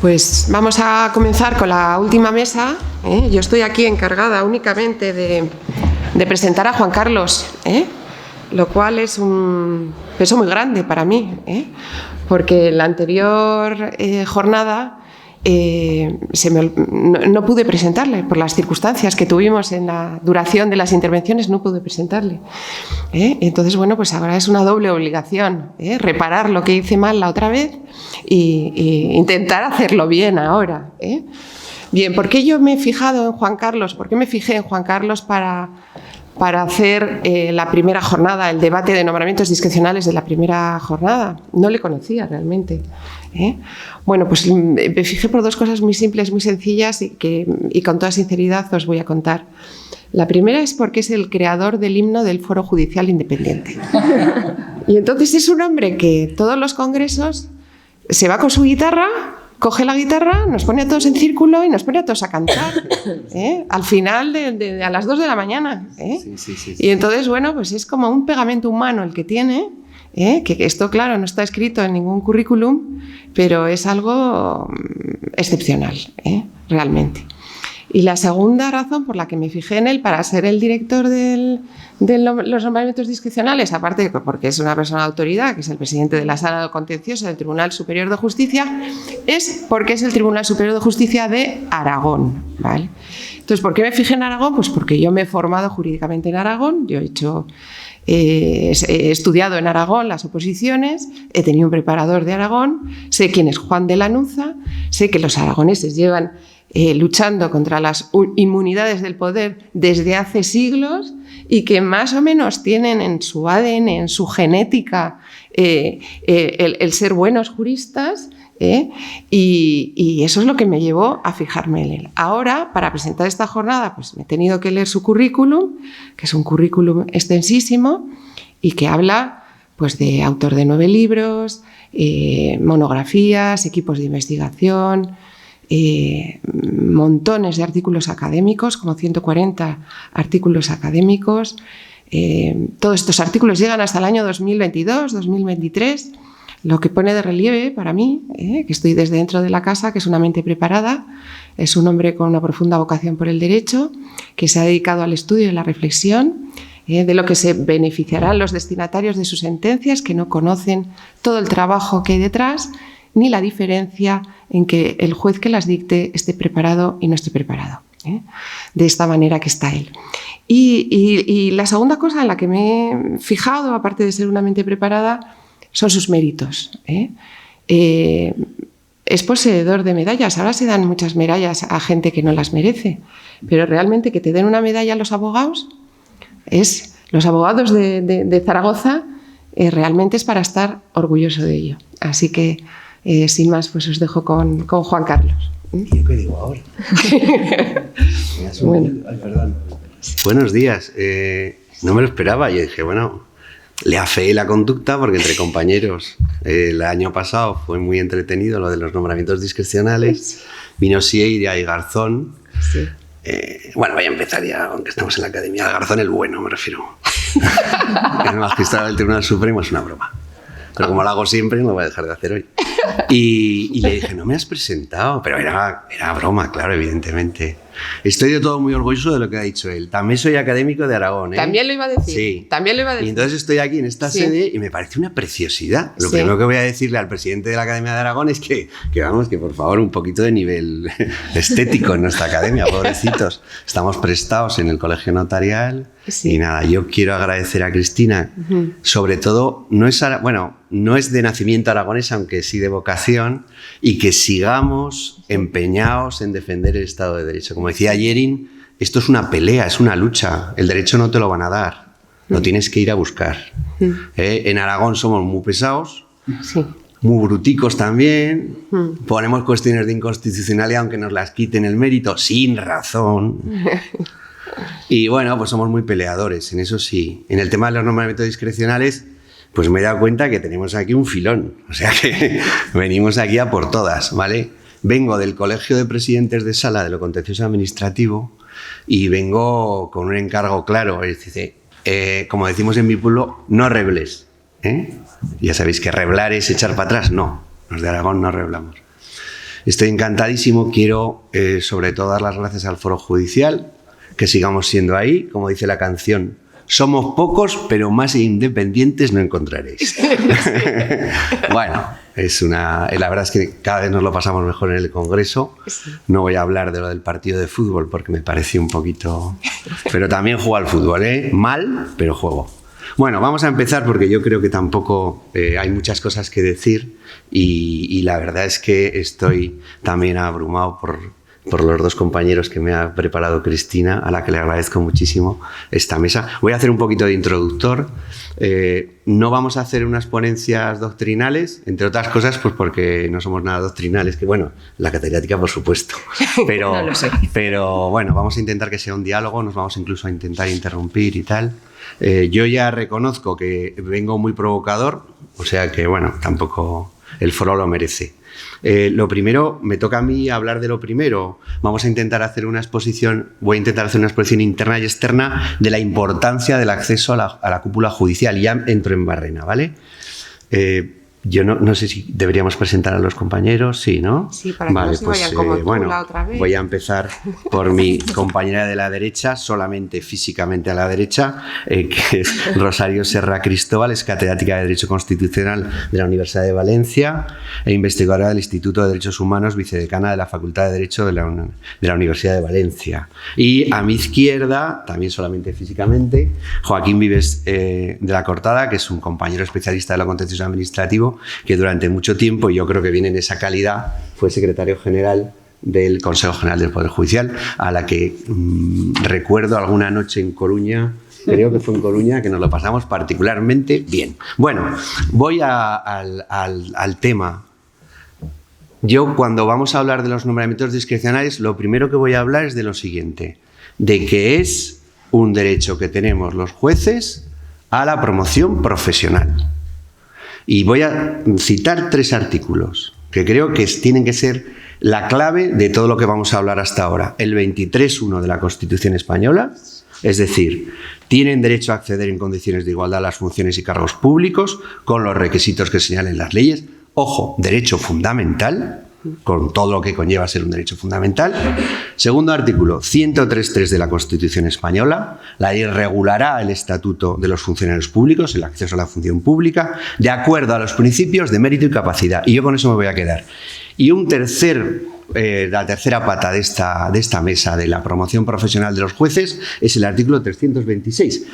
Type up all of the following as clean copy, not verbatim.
Pues vamos a comenzar con la última mesa. Yo estoy aquí encargada únicamente de presentar a Juan Carlos, lo cual es un peso muy grande para mí, porque en la anterior jornada no pude presentarle, por las circunstancias que tuvimos en la duración de las intervenciones, no pude presentarle. Entonces, bueno, pues ahora es una doble obligación, reparar lo que hice mal la otra vez y intentar hacerlo bien ahora. Bien, ¿por qué yo me he fijado en Juan Carlos? ¿Por qué me fijé en Juan Carlos para hacer la primera jornada, el debate de nombramientos discrecionales de la primera jornada? No le conocía realmente. Bueno, pues me fijé por dos cosas muy simples, muy sencillas y con toda sinceridad os voy a contar. La primera es porque es el creador del himno del Foro Judicial Independiente. Y entonces es un hombre que todos los congresos se va con su guitarra, coge la guitarra, nos pone a todos en círculo y nos pone a todos a cantar, al final a las 2 de la mañana. Sí. Y entonces, bueno, pues es como un pegamento humano el que tiene, que esto, claro, no está escrito en ningún currículum, pero es algo excepcional, realmente. Y la segunda razón por la que me fijé en él para ser el director de los nombramientos discrecionales, aparte de porque es una persona de autoridad, que es el presidente de la Sala Contenciosa del Tribunal Superior de Justicia, es porque es el Tribunal Superior de Justicia de Aragón, ¿vale? Entonces, ¿por qué me fijé en Aragón? Pues porque yo me he formado jurídicamente en Aragón, yo he estudiado en Aragón las oposiciones, he tenido un preparador de Aragón, sé quién es Juan de Lanuza, sé que los aragoneses llevan luchando contra las inmunidades del poder desde hace siglos y que más o menos tienen en su ADN, en su genética, el ser buenos juristas, y eso es lo que me llevó a fijarme en él. Ahora, para presentar esta jornada, pues me he tenido que leer su currículum, que es un currículum extensísimo y que habla pues, de autor de 9 libros, monografías, equipos de investigación, montones de artículos académicos, como 140 artículos académicos. Todos estos artículos llegan hasta el año 2022, 2023, lo que pone de relieve para mí, que estoy desde dentro de la casa, que es una mente preparada, es un hombre con una profunda vocación por el derecho, que se ha dedicado al estudio y a la reflexión, de lo que se beneficiarán los destinatarios de sus sentencias, que no conocen todo el trabajo que hay detrás, ni la diferencia en que el juez que las dicte esté preparado y no esté preparado, de esta manera que está él. Y la segunda cosa en la que me he fijado, aparte de ser una mente preparada, son sus méritos. Es poseedor de medallas. Ahora se dan muchas medallas a gente que no las merece, pero realmente que te den una medalla a los abogados, los abogados de Zaragoza, realmente es para estar orgulloso de ello. Así que sin más, pues os dejo con Juan Carlos. ¿Y yo qué digo ahora? Bueno. Ay, perdón. Buenos días. No me lo esperaba. Yo dije, bueno, le afeé la conducta porque entre compañeros el año pasado fue muy entretenido lo de los nombramientos discrecionales. Vino Sieira y Garzón. Sí. Bueno, voy a empezar ya, aunque estamos en la academia. Garzón el bueno, me refiero. El magistrado del Tribunal Supremo es una broma. Pero como lo hago siempre, no lo voy a dejar de hacer hoy. Y le dije, no me has presentado. Pero era broma, claro, evidentemente. Estoy de todo muy orgulloso de lo que ha dicho él. También soy académico de Aragón. También lo iba a decir. Sí. También lo iba a decir. Y entonces estoy aquí en esta sede y me parece una preciosidad. Lo primero que voy a decirle al presidente de la Academia de Aragón es que vamos, que por favor un poquito de nivel estético en nuestra academia, pobrecitos. Estamos prestados en el colegio notarial. Sí. Y nada, yo quiero agradecer a Cristina, sobre todo, no es de nacimiento aragonesa, aunque sí de vocación, y que sigamos empeñados en defender el Estado de Derecho. Como decía Yerin, esto es una pelea, es una lucha. El derecho no te lo van a dar, lo tienes que ir a buscar. En Aragón somos muy pesados, muy bruticos también, ponemos cuestiones de inconstitucionalidad aunque nos las quiten el mérito, sin razón. Y bueno, pues somos muy peleadores, en eso sí. En el tema de los nombramientos discrecionales, pues me he dado cuenta que tenemos aquí un filón. O sea que venimos aquí a por todas, ¿vale? Vengo del Colegio de Presidentes de Sala de lo Contencioso Administrativo y vengo con un encargo claro. Es decir, como decimos en mi pueblo, no rebles. Ya sabéis que reblar es echar para atrás. No, los de Aragón no reblamos. Estoy encantadísimo. Quiero, sobre todo, dar las gracias al Foro Judicial, que sigamos siendo ahí, como dice la canción. Somos pocos, pero más independientes no encontraréis. Bueno, la verdad es que cada vez nos lo pasamos mejor en el Congreso. No voy a hablar de lo del partido de fútbol porque me pareció un poquito... Pero también juego al fútbol, ¿eh? Mal, pero juego. Bueno, vamos a empezar porque yo creo que tampoco hay muchas cosas que decir y la verdad es que estoy también abrumado por los dos compañeros que me ha preparado Cristina, a la que le agradezco muchísimo esta mesa. Voy a hacer un poquito de introductor. No vamos a hacer unas ponencias doctrinales, entre otras cosas, pues porque no somos nada doctrinales, que bueno, la catedrática por supuesto, pero, no lo sé. Pero bueno, vamos a intentar que sea un diálogo, nos vamos incluso a intentar interrumpir y tal. Yo ya reconozco que vengo muy provocador, o sea que bueno, tampoco el foro lo merece. Lo primero, me toca a mí hablar de lo primero. Vamos a intentar hacer una exposición, voy a intentar hacer una exposición interna y externa de la importancia del acceso a la cúpula judicial. Ya entro en Barrena, ¿vale? Yo no sé si deberíamos presentar a los compañeros, sí, ¿no? Sí, para que no se vayan como tú la otra vez. Voy a empezar por mi compañera de la derecha, solamente físicamente a la derecha, que es Rosario Serra Cristóbal, es catedrática de Derecho Constitucional de la Universidad de Valencia e investigadora del Instituto de Derechos Humanos, vicedecana de la Facultad de Derecho de la Universidad de Valencia. Y a mi izquierda, también solamente físicamente, Joaquín Vives de la Cortada, que es un compañero especialista de lo contencioso administrativo, que durante mucho tiempo, y yo creo que viene en esa calidad, fue secretario general del Consejo General del Poder Judicial, a la que recuerdo alguna noche en Coruña, creo que fue en Coruña, que nos lo pasamos particularmente bien. Bueno, voy al tema. Yo, cuando vamos a hablar de los nombramientos discrecionales, lo primero que voy a hablar es de lo siguiente, de que es un derecho que tenemos los jueces a la promoción profesional. Y voy a citar 3 artículos que creo que tienen que ser la clave de todo lo que vamos a hablar hasta ahora. El 23.1 de la Constitución Española, es decir, tienen derecho a acceder en condiciones de igualdad a las funciones y cargos públicos con los requisitos que señalen las leyes. Ojo, derecho fundamental, con todo lo que conlleva ser un derecho fundamental. Segundo artículo, 103.3 de la Constitución Española. La ley regulará el estatuto de los funcionarios públicos, el acceso a la función pública, de acuerdo a los principios de mérito y capacidad. Y yo con eso me voy a quedar. Y la tercera pata de esta mesa de la promoción profesional de los jueces es el artículo 326,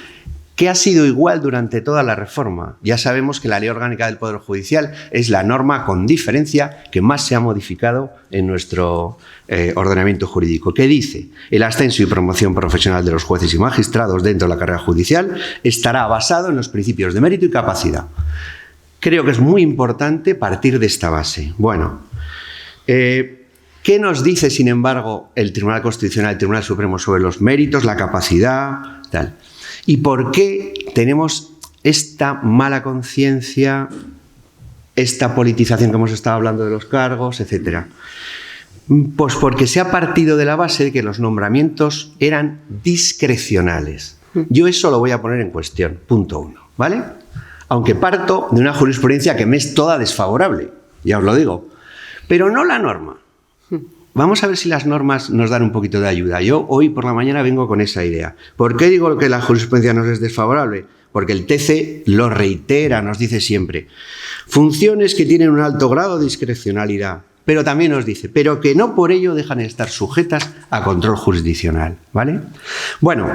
que ha sido igual durante toda la reforma. Ya sabemos que la Ley Orgánica del Poder Judicial es la norma con diferencia que más se ha modificado en nuestro ordenamiento jurídico, que dice: el ascenso y promoción profesional de los jueces y magistrados dentro de la carrera judicial estará basado en los principios de mérito y capacidad. Creo que es muy importante partir de esta base. Bueno, ¿qué nos dice, sin embargo, el Tribunal Constitucional, el Tribunal Supremo sobre los méritos, la capacidad, tal? ¿Y por qué tenemos esta mala conciencia, esta politización que hemos estado hablando de los cargos, etcétera? Pues porque se ha partido de la base de que los nombramientos eran discrecionales. Yo eso lo voy a poner en cuestión, punto 1, ¿vale? Aunque parto de una jurisprudencia que me es toda desfavorable, ya os lo digo, pero no la norma. Vamos a ver si las normas nos dan un poquito de ayuda. Yo hoy por la mañana vengo con esa idea. ¿Por qué digo que la jurisprudencia nos es desfavorable? Porque el TC lo reitera, nos dice siempre. Funciones que tienen un alto grado de discrecionalidad, pero también nos dice, pero que no por ello dejan de estar sujetas a control jurisdiccional, ¿vale? Bueno,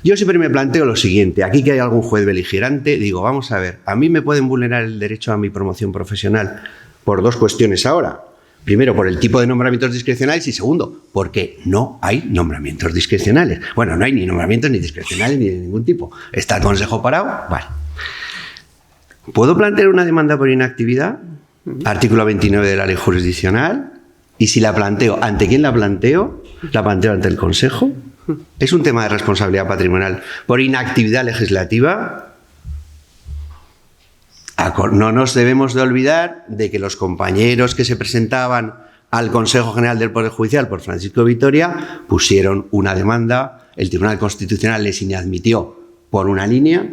yo siempre me planteo lo siguiente. Aquí que hay algún juez beligerante, digo, vamos a ver, a mí me pueden vulnerar el derecho a mi promoción profesional por 2 cuestiones ahora. Primero, por el tipo de nombramientos discrecionales y segundo, porque no hay nombramientos discrecionales. Bueno, no hay ni nombramientos ni discrecionales ni de ningún tipo. ¿Está el Consejo parado? Vale. ¿Puedo plantear una demanda por inactividad? Artículo 29 de la Ley Jurisdiccional. Y si la planteo, ¿ante quién la planteo? ¿La planteo ante el Consejo? ¿Es un tema de responsabilidad patrimonial por inactividad legislativa? No nos debemos de olvidar de que los compañeros que se presentaban al Consejo General del Poder Judicial por Francisco Vitoria pusieron una demanda, el Tribunal Constitucional les inadmitió por una línea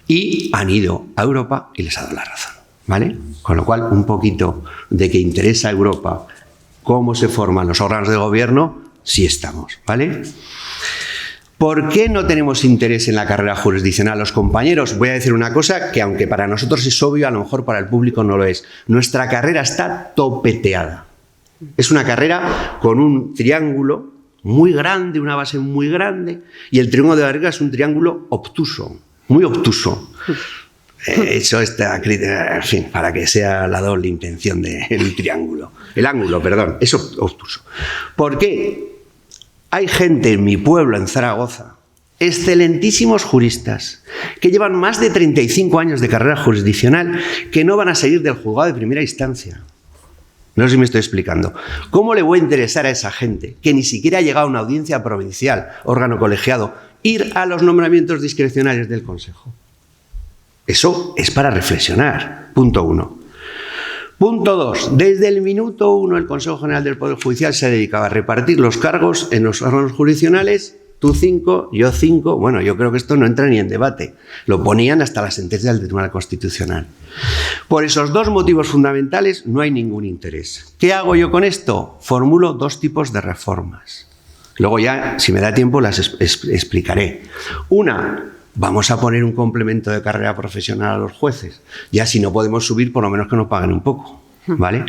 y han ido a Europa y les ha dado la razón, ¿vale? Con lo cual, un poquito de que interesa a Europa cómo se forman los órganos de gobierno, sí estamos, ¿vale? ¿Por qué no tenemos interés en la carrera jurisdiccional? Los compañeros, voy a decir una cosa que aunque para nosotros es obvio, a lo mejor para el público no lo es. Nuestra carrera está topeteada. Es una carrera con un triángulo muy grande, una base muy grande, y el triángulo de arriba es un triángulo obtuso, muy obtuso. Eso está, en fin, para que sea la doble intención del triángulo. El ángulo, perdón, es obtuso. ¿Por qué? Hay gente en mi pueblo, en Zaragoza, excelentísimos juristas, que llevan más de 35 años de carrera jurisdiccional, que no van a salir del juzgado de primera instancia. No sé si me estoy explicando. ¿Cómo le voy a interesar a esa gente, que ni siquiera ha llegado a una audiencia provincial, órgano colegiado, ir a los nombramientos discrecionales del Consejo? Eso es para reflexionar. Punto 1. Punto 2. Desde el minuto 1 el Consejo General del Poder Judicial se dedicaba a repartir los cargos en los órganos jurisdiccionales, tú 5, yo 5, bueno, yo creo que esto no entra ni en debate. Lo ponían hasta la sentencia del Tribunal Constitucional. Por esos dos motivos fundamentales no hay ningún interés. ¿Qué hago yo con esto? Formulo 2 tipos de reformas. Luego ya, si me da tiempo, las explicaré. Una, vamos a poner un complemento de carrera profesional a los jueces. Ya si no podemos subir, por lo menos que nos paguen un poco, ¿vale?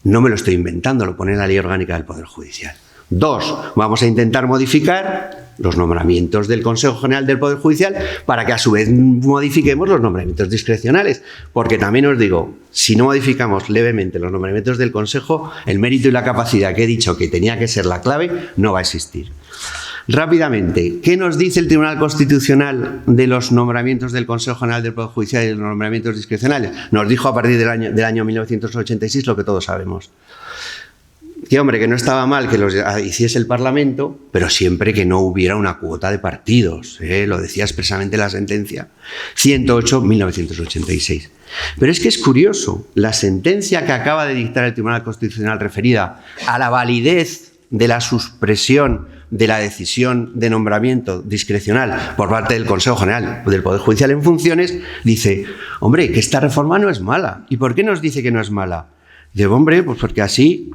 No me lo estoy inventando, lo pone en la Ley Orgánica del Poder Judicial. 2, vamos a intentar modificar los nombramientos del Consejo General del Poder Judicial para que a su vez modifiquemos los nombramientos discrecionales. Porque también os digo, si no modificamos levemente los nombramientos del Consejo, el mérito y la capacidad que he dicho que tenía que ser la clave no va a existir. Rápidamente, ¿qué nos dice el Tribunal Constitucional de los nombramientos del Consejo General del Poder Judicial y los nombramientos discrecionales? Nos dijo a partir del año 1986 lo que todos sabemos. Que, hombre, que no estaba mal que los hiciese el Parlamento, pero siempre que no hubiera una cuota de partidos. Lo decía expresamente la sentencia 108/1986. Pero es que es curioso, la sentencia que acaba de dictar el Tribunal Constitucional referida a la validez de la supresión de la decisión de nombramiento discrecional por parte del Consejo General del Poder Judicial en funciones, dice, hombre, que esta reforma no es mala. ¿Y por qué nos dice que no es mala? Dice, hombre, pues porque así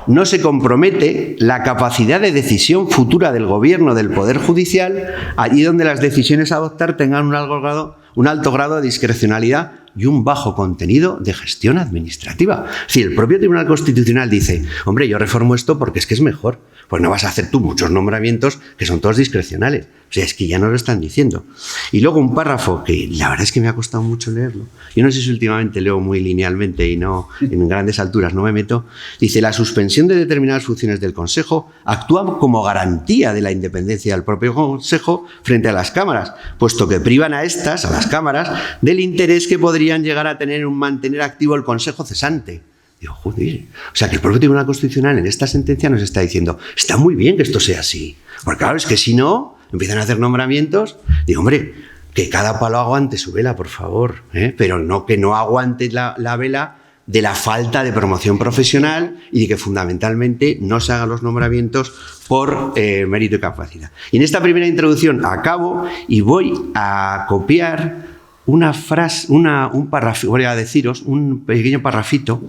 no se compromete la capacidad de decisión futura del Gobierno del Poder Judicial, allí donde las decisiones a adoptar tengan un alto grado de discrecionalidad y un bajo contenido de gestión administrativa. Es decir, el propio Tribunal Constitucional dice, hombre, yo reformo esto porque es que es mejor, pues no vas a hacer tú muchos nombramientos que son todos discrecionales. O sea, es que ya nos lo están diciendo. Y luego un párrafo que la verdad es que me ha costado mucho leerlo. Yo no sé si últimamente leo muy linealmente y no en grandes alturas no me meto. Dice, la suspensión de determinadas funciones del Consejo actúa como garantía de la independencia del propio Consejo frente a las cámaras, puesto que privan a las cámaras, del interés que podrían llegar a tener en mantener activo el Consejo cesante. Digo, joder. O sea, que el propio Tribunal Constitucional en esta sentencia nos está diciendo, está muy bien que esto sea así. Porque claro, es que si no, empiezan a hacer nombramientos. Digo, hombre, que cada palo aguante su vela, por favor. Pero no que no aguante la vela de la falta de promoción profesional y de que fundamentalmente no se hagan los nombramientos por mérito y capacidad. Y en esta primera introducción acabo y voy a copiar una frase, un párrafo, voy a deciros, un pequeño parrafito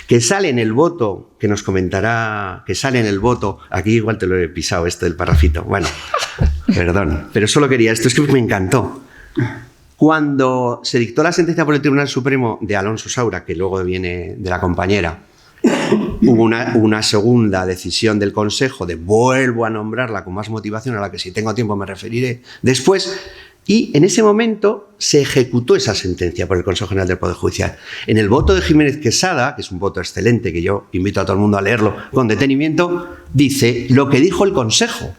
que sale en el voto, que nos comentará, que sale en el voto, aquí igual te lo he pisado esto del parrafito, bueno, perdón, pero solo quería esto, es que me encantó. Cuando se dictó la sentencia por el Tribunal Supremo de Alonso Saura, que luego viene de la compañera, hubo una segunda decisión del Consejo de vuelvo a nombrarla con más motivación, a la que si tengo tiempo me referiré después. Y en ese momento se ejecutó esa sentencia por el Consejo General del Poder Judicial. En el voto de Jiménez Quesada, que es un voto excelente, que yo invito a todo el mundo a leerlo con detenimiento, dice lo que dijo el Consejo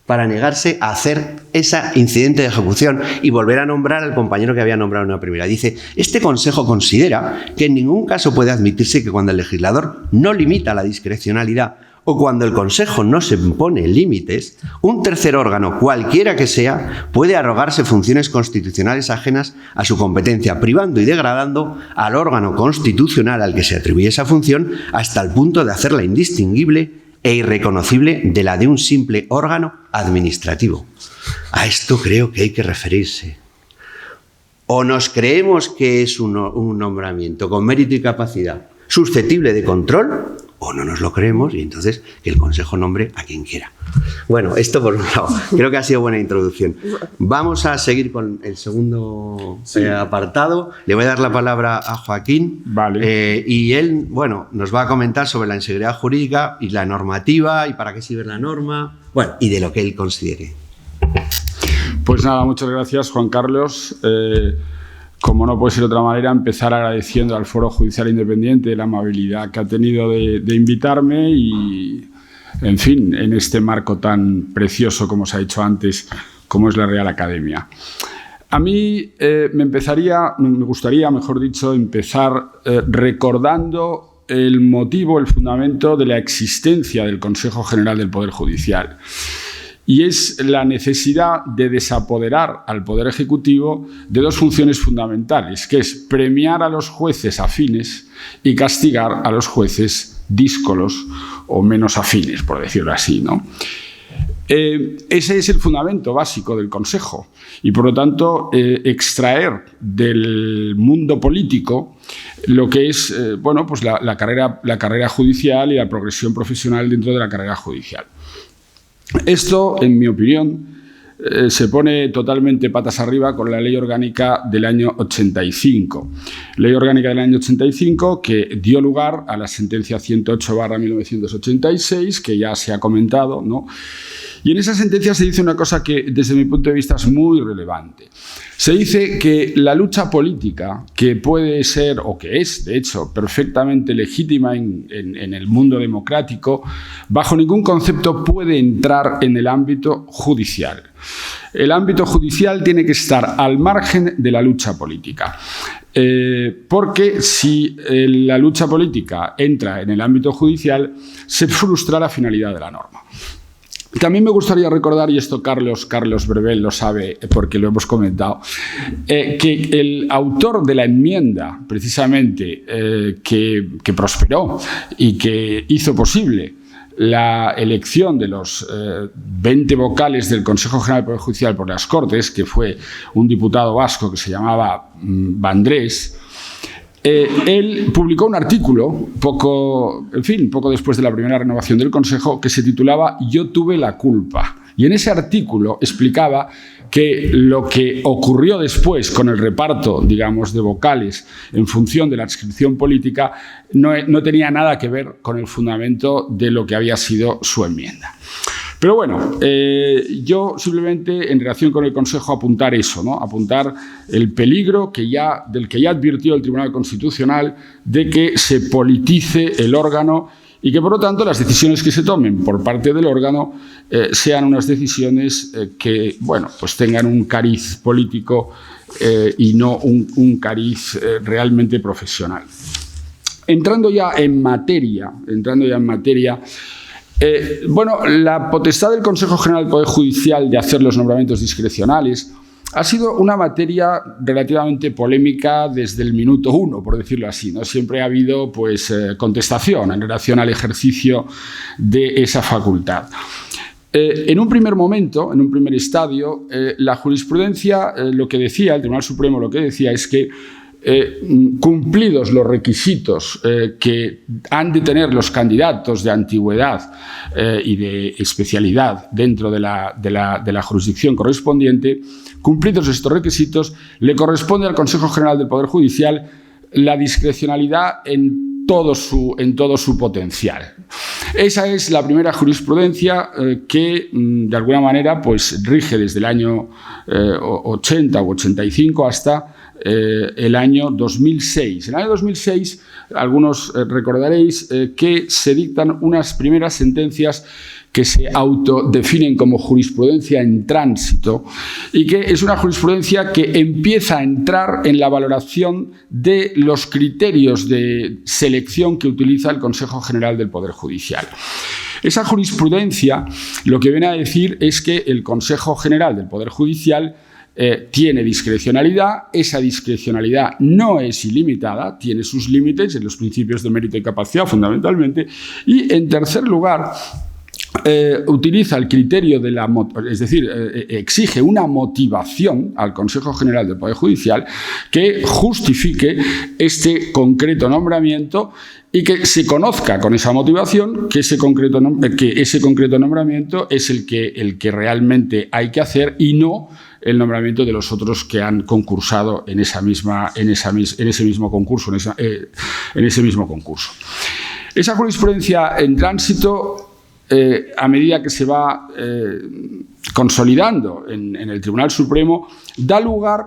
para negarse a hacer ese incidente de ejecución y volver a nombrar al compañero que había nombrado en una primera. Dice, este Consejo considera que en ningún caso puede admitirse que cuando el legislador no limita la discrecionalidad o cuando el Consejo no se impone límites, un tercer órgano, cualquiera que sea, puede arrogarse funciones constitucionales ajenas a su competencia, privando y degradando al órgano constitucional al que se atribuye esa función hasta el punto de hacerla indistinguible e irreconocible de la de un simple órgano administrativo. A esto creo que hay que referirse. O nos creemos que es un nombramiento con mérito y capacidad susceptible de control, o no nos lo creemos, y entonces que el Consejo nombre a quien quiera. Bueno, esto por un lado. Creo que ha sido buena introducción. Vamos a seguir con el segundo apartado. Le voy a dar la palabra a Joaquín. Vale. Y él, bueno, nos va a comentar sobre la inseguridad jurídica y la normativa y para qué sirve la norma, bueno, y de lo que él considere. Pues nada, muchas gracias, Juan Carlos. Como no puede ser de otra manera, empezar agradeciendo al Foro Judicial Independiente la amabilidad que ha tenido de invitarme y, en fin, en este marco tan precioso, como se ha dicho antes, como es la Real Academia. A mí me gustaría, mejor dicho, empezar recordando el motivo, el fundamento de la existencia del Consejo General del Poder Judicial. Y es la necesidad de desapoderar al Poder Ejecutivo de dos funciones fundamentales, que es premiar a los jueces afines y castigar a los jueces díscolos o menos afines, por decirlo así, ¿no? Ese es el fundamento básico del Consejo y, por lo tanto, extraer del mundo político lo que es bueno, pues la carrera judicial y la progresión profesional dentro de la carrera judicial. Esto, en mi opinión, se pone totalmente patas arriba con la Ley Orgánica del año 85. Ley Orgánica del año 85 que dio lugar a la sentencia 108/1986, que ya se ha comentado, ¿no? Y en esa sentencia se dice una cosa que, desde mi punto de vista, es muy relevante. Se dice que la lucha política, que puede ser, o que es, de hecho, perfectamente legítima en el mundo democrático, bajo ningún concepto puede entrar en el ámbito judicial. El ámbito judicial tiene que estar al margen de la lucha política. Porque si la lucha política entra en el ámbito judicial, se frustra la finalidad de la norma. También me gustaría recordar, y esto Carlos Brevel lo sabe porque lo hemos comentado, que el autor de la enmienda, precisamente, que prosperó y que hizo posible la elección de los 20 vocales del Consejo General del Poder Judicial por las Cortes, que fue un diputado vasco que se llamaba Vandrés, él publicó un artículo poco después de la primera renovación del Consejo que se titulaba "Yo tuve la culpa". Y en ese artículo explicaba que lo que ocurrió después con el reparto, digamos, de vocales en función de la adscripción política no tenía nada que ver con el fundamento de lo que había sido su enmienda. Pero bueno, yo simplemente en relación con el Consejo apuntar eso, ¿no? Apuntar el peligro del que ya advirtió el Tribunal Constitucional de que se politice el órgano y que, por lo tanto, las decisiones que se tomen por parte del órgano sean unas decisiones que, bueno, pues tengan un cariz político y no un cariz realmente profesional. Entrando ya en materia, bueno, la potestad del Consejo General del Poder Judicial de hacer los nombramientos discrecionales ha sido una materia relativamente polémica desde el minuto uno, por decirlo así, ¿no? Siempre ha habido, pues, contestación en relación al ejercicio de esa facultad. En un primer momento, en un primer estadio, la jurisprudencia, lo que decía, el Tribunal Supremo lo que decía es que cumplidos los requisitos que han de tener los candidatos de antigüedad y de especialidad dentro de la jurisdicción correspondiente, cumplidos estos requisitos, le corresponde al Consejo General del Poder Judicial la discrecionalidad en todo su potencial. Esa es la primera jurisprudencia que, de alguna manera, pues, rige desde el año 80 u 85 hasta el año 2006. En el año 2006, algunos recordaréis que se dictan unas primeras sentencias que se autodefinen como jurisprudencia en tránsito y que es una jurisprudencia que empieza a entrar en la valoración de los criterios de selección que utiliza el Consejo General del Poder Judicial. Esa jurisprudencia lo que viene a decir es que el Consejo General del Poder Judicial tiene discrecionalidad, esa discrecionalidad no es ilimitada, tiene sus límites en los principios de mérito y capacidad fundamentalmente, y en tercer lugar utiliza el criterio de es decir, exige una motivación al Consejo General del Poder Judicial que justifique este concreto nombramiento y que se conozca con esa motivación que ese concreto nombramiento es el que realmente hay que hacer y no el nombramiento de los otros que han concursado en ese mismo concurso. Esa jurisprudencia en tránsito, a medida que se va consolidando en el Tribunal Supremo, da lugar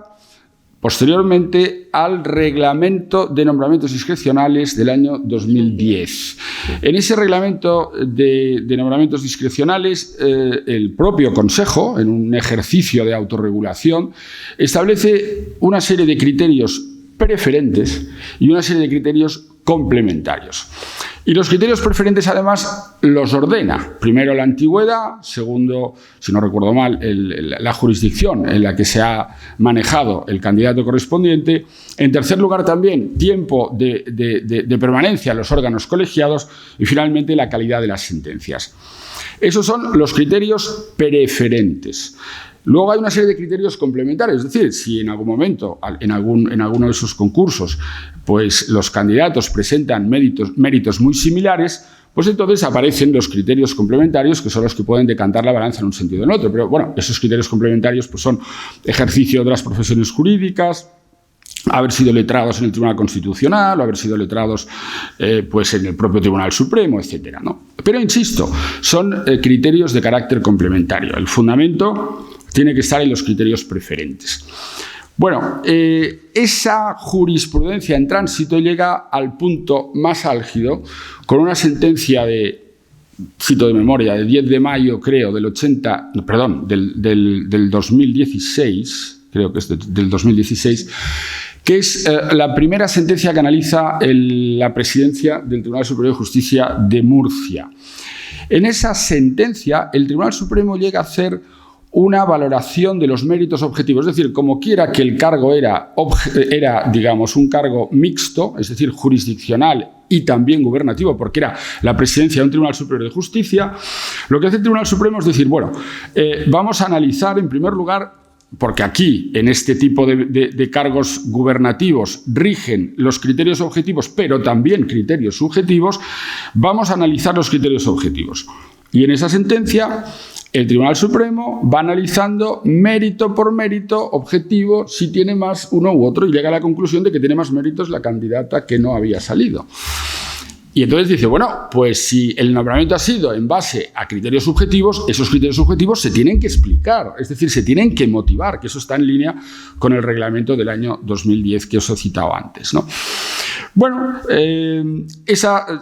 posteriormente al Reglamento de Nombramientos Discrecionales del año 2010. En ese Reglamento de Nombramientos Discrecionales, el propio Consejo, en un ejercicio de autorregulación, establece una serie de criterios preferentes y una serie de criterios complementarios. Y los criterios preferentes, además, los ordena. Primero, la antigüedad. Segundo, si no recuerdo mal, la jurisdicción en la que se ha manejado el candidato correspondiente. En tercer lugar, también, tiempo de permanencia en los órganos colegiados. Y, finalmente, la calidad de las sentencias. Esos son los criterios preferentes. Luego hay una serie de criterios complementarios, es decir, si en algún momento, en alguno de esos concursos, pues los candidatos presentan méritos muy similares, pues entonces aparecen los criterios complementarios que son los que pueden decantar la balanza en un sentido o en otro. Pero bueno, esos criterios complementarios pues son ejercicio de las profesiones jurídicas, haber sido letrados en el Tribunal Constitucional o haber sido letrados pues en el propio Tribunal Supremo, etcétera, ¿no? Pero insisto, son criterios de carácter complementario. El fundamento tiene que estar en los criterios preferentes. Bueno, esa jurisprudencia en tránsito llega al punto más álgido con una sentencia cito de memoria, de 10 de mayo, creo, del 2016, creo que es del 2016, que es la primera sentencia que analiza la presidencia del Tribunal Superior de Justicia de Murcia. En esa sentencia, el Tribunal Supremo llega a hacer una valoración de los méritos objetivos, es decir, como quiera que el cargo era, digamos, un cargo mixto, es decir, jurisdiccional y también gubernativo, porque era la presidencia de un Tribunal Superior de Justicia, lo que hace el Tribunal Supremo es decir, bueno, vamos a analizar en primer lugar, porque aquí, en este tipo de cargos gubernativos, rigen los criterios objetivos, pero también criterios subjetivos, vamos a analizar los criterios objetivos. Y en esa sentencia, el Tribunal Supremo va analizando mérito por mérito objetivo si tiene más uno u otro y llega a la conclusión de que tiene más méritos la candidata que no había salido. Y entonces dice, bueno, pues si el nombramiento ha sido en base a criterios subjetivos, esos criterios subjetivos se tienen que explicar, es decir, se tienen que motivar, que eso está en línea con el reglamento del año 2010 que os he citado antes, ¿no? Bueno, esa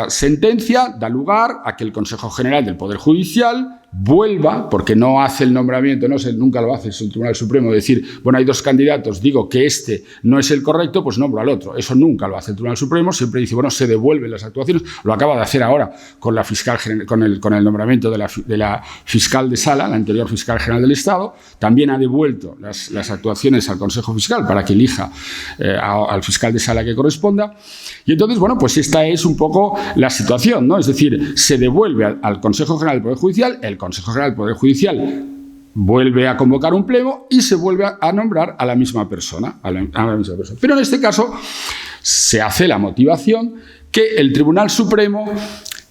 sentencia da lugar a que el Consejo General del Poder Judicial vuelva, porque no hace el nombramiento, nunca lo hace, es el Tribunal Supremo, decir, bueno, hay dos candidatos, digo que este no es el correcto, pues nombro al otro. Eso nunca lo hace el Tribunal Supremo, siempre dice, bueno, se devuelven las actuaciones, lo acaba de hacer ahora con la fiscal, con el nombramiento de la fiscal de sala, la anterior fiscal general del Estado, también ha devuelto las actuaciones al Consejo Fiscal para que elija al fiscal de sala que corresponda. Y entonces, bueno, pues esta es un poco la situación, ¿no? Es decir, se devuelve al Consejo General del Poder Judicial, el Consejo General del Poder Judicial vuelve a convocar un pleno y se vuelve a nombrar a la misma persona. Pero en este caso se hace la motivación que el Tribunal Supremo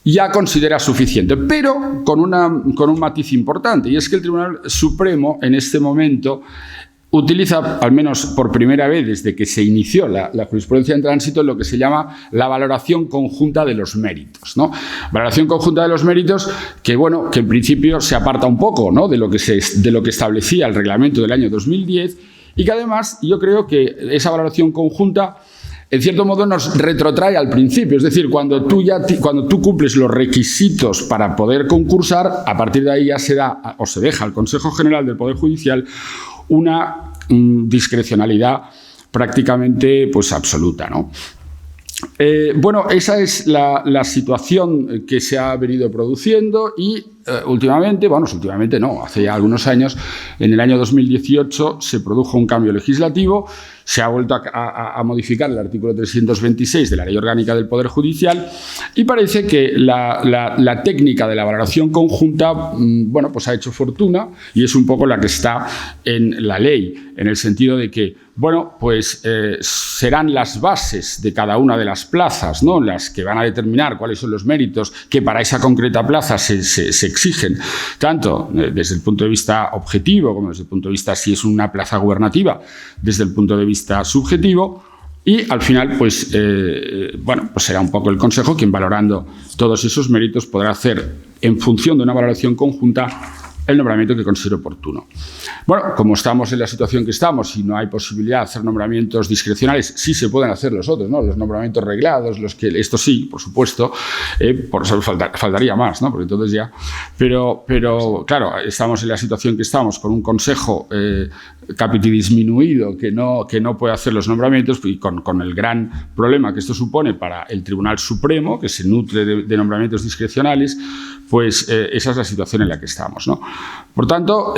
ya considera suficiente, pero con un matiz importante, y es que el Tribunal Supremo en este momento utiliza, al menos por primera vez desde que se inició la jurisprudencia en tránsito, lo que se llama la valoración conjunta de los méritos, ¿no? Valoración conjunta de los méritos que, bueno, que en principio se aparta un poco, ¿no?, de lo que establecía el reglamento del año 2010 y que además yo creo que esa valoración conjunta en cierto modo nos retrotrae al principio, es decir, cuando tú cumples los requisitos para poder concursar, a partir de ahí ya se da o se deja al Consejo General del Poder Judicial una discrecionalidad prácticamente pues absoluta, ¿no? Bueno, esa es la situación que se ha venido produciendo y últimamente no, hace ya algunos años, en el año 2018 se produjo un cambio legislativo, se ha vuelto a modificar el artículo 326 de la Ley Orgánica del Poder Judicial y parece que la técnica de la valoración conjunta, bueno, pues ha hecho fortuna y es un poco la que está en la ley, en el sentido de que, bueno, pues serán las bases de cada una de las plazas, ¿no?, las que van a determinar cuáles son los méritos que para esa concreta plaza se exigen, tanto desde el punto de vista objetivo como desde el punto de vista si es una plaza gubernativa, desde el punto de vista subjetivo, y al final pues bueno, pues será un poco el Consejo quien, valorando todos esos méritos, podrá hacer en función de una valoración conjunta el nombramiento que considere oportuno. Bueno, como estamos en la situación que estamos y no hay posibilidad de hacer nombramientos discrecionales, sí se pueden hacer los otros, ¿no?, los nombramientos reglados, los que esto sí, por supuesto, por eso faltaría más, ¿no?, porque entonces ya, pero claro, estamos en la situación que estamos con un Consejo capitidisminuido que no puede hacer los nombramientos, y con el gran problema que esto supone para el Tribunal Supremo, que se nutre de nombramientos discrecionales, pues esa es la situación en la que estamos, ¿no? Por tanto,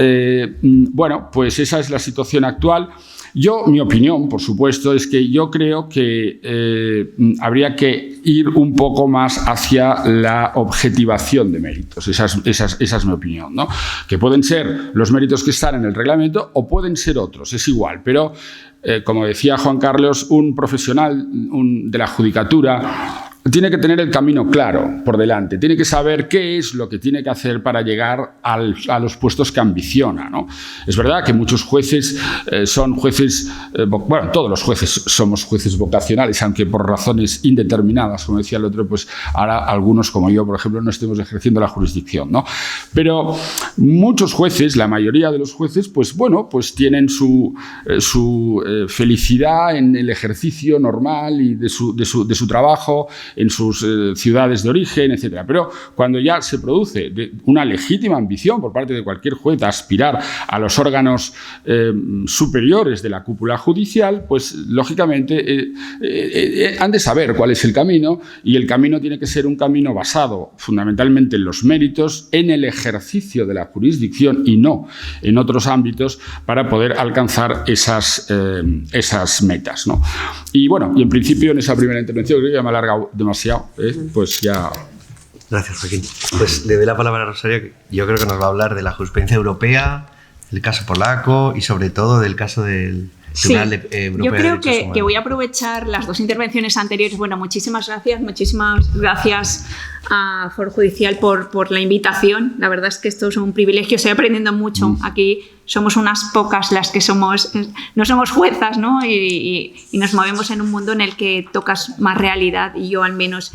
bueno, pues esa es la situación actual. Mi opinión, por supuesto, es que yo creo que habría que ir un poco más hacia la objetivación de méritos. Esa es mi opinión, ¿no? Que pueden ser los méritos que están en el reglamento o pueden ser otros, es igual, pero como decía Juan Carlos, un profesional de la judicatura tiene que tener el camino claro por delante, tiene que saber qué es lo que tiene que hacer para llegar a los puestos que ambiciona, ¿no? Es verdad que muchos jueces son jueces, bueno, todos los jueces somos jueces vocacionales, aunque por razones indeterminadas, como decía el otro, pues ahora algunos, como yo, por ejemplo, no estemos ejerciendo la jurisdicción, ¿no? Pero muchos jueces, la mayoría de los jueces, pues bueno, pues tienen su felicidad en el ejercicio normal y de su trabajo, en sus ciudades de origen, etcétera. Pero cuando ya se produce una legítima ambición por parte de cualquier juez a aspirar a los órganos superiores de la cúpula judicial, pues lógicamente han de saber cuál es el camino, y el camino tiene que ser un camino basado fundamentalmente en los méritos, en el ejercicio de la jurisdicción y no en otros ámbitos, para poder alcanzar esas metas, ¿no? Y bueno, y en principio en esa primera intervención, creo que ya me he alargado demasiado, pues ya... Gracias, Joaquín. Pues le doy la palabra a Rosario, que yo creo que nos va a hablar de la jurisprudencia europea, del caso polaco y sobre todo del caso del Tribunal Europeo de Derechos Humanos. Yo creo que voy a aprovechar las dos intervenciones anteriores. Bueno, muchísimas gracias a Foro Judicial por la invitación. La verdad es que esto es un privilegio, estoy aprendiendo mucho. Aquí somos unas pocas las que no somos juezas, ¿no? Y nos movemos en un mundo en el que tocas más realidad, y yo al menos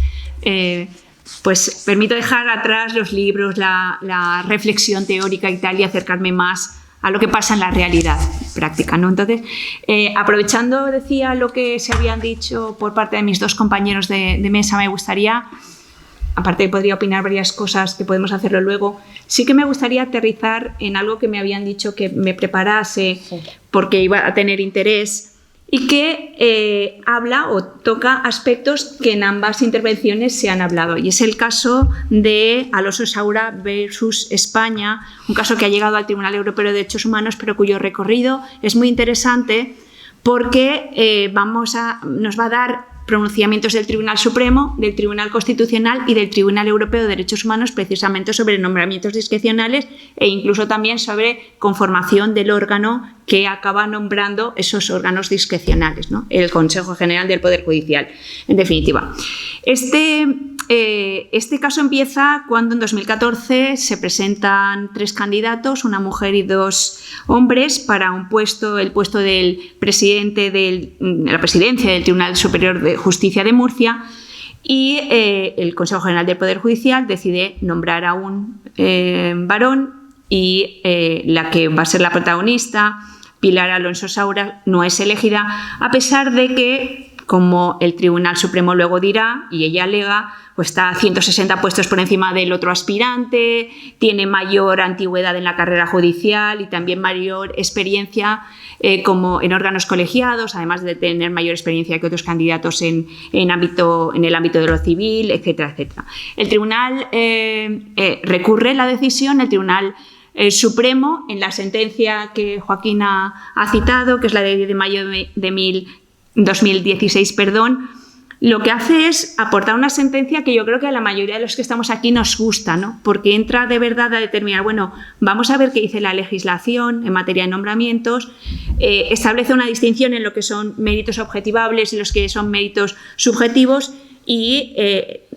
pues permito dejar atrás los libros, la reflexión teórica y tal, y acercarme más a lo que pasa en la realidad práctica, ¿no? Entonces, aprovechando, decía, lo que se habían dicho por parte de mis dos compañeros de mesa, me gustaría, aparte de que podría opinar varias cosas que podemos hacerlo luego, sí que me gustaría aterrizar en algo que me habían dicho que me preparase porque iba a tener interés, y que habla o toca aspectos que en ambas intervenciones se han hablado, y es el caso de Alonso Saura versus España, un caso que ha llegado al Tribunal Europeo de Derechos Humanos, pero cuyo recorrido es muy interesante porque nos va a dar pronunciamientos del Tribunal Supremo, del Tribunal Constitucional y del Tribunal Europeo de Derechos Humanos, precisamente sobre nombramientos discrecionales e incluso también sobre conformación del órgano que acaba nombrando esos órganos discrecionales, ¿no? El Consejo General del Poder Judicial, en definitiva. Este caso empieza cuando en 2014 se presentan 3 candidatos, una mujer y 2 hombres, para el puesto del presidente de la presidencia del Tribunal Superior de Justicia de Murcia, y el Consejo General del Poder Judicial decide nombrar a un varón, y la que va a ser la protagonista, Pilar Alonso Saura, no es elegida, a pesar de que como el Tribunal Supremo luego dirá, y ella alega, pues está 160 puestos por encima del otro aspirante, tiene mayor antigüedad en la carrera judicial y también mayor experiencia como en órganos colegiados, además de tener mayor experiencia que otros candidatos en el ámbito de lo civil, etcétera, etcétera. El Tribunal recurre la decisión, el Tribunal Supremo, en la sentencia que Joaquín ha citado, que es la de 10 de mayo de 2016, lo que hace es aportar una sentencia que yo creo que a la mayoría de los que estamos aquí nos gusta, ¿no? Porque entra de verdad a determinar, bueno, vamos a ver qué dice la legislación en materia de nombramientos, establece una distinción en lo que son méritos objetivables y los que son méritos subjetivos y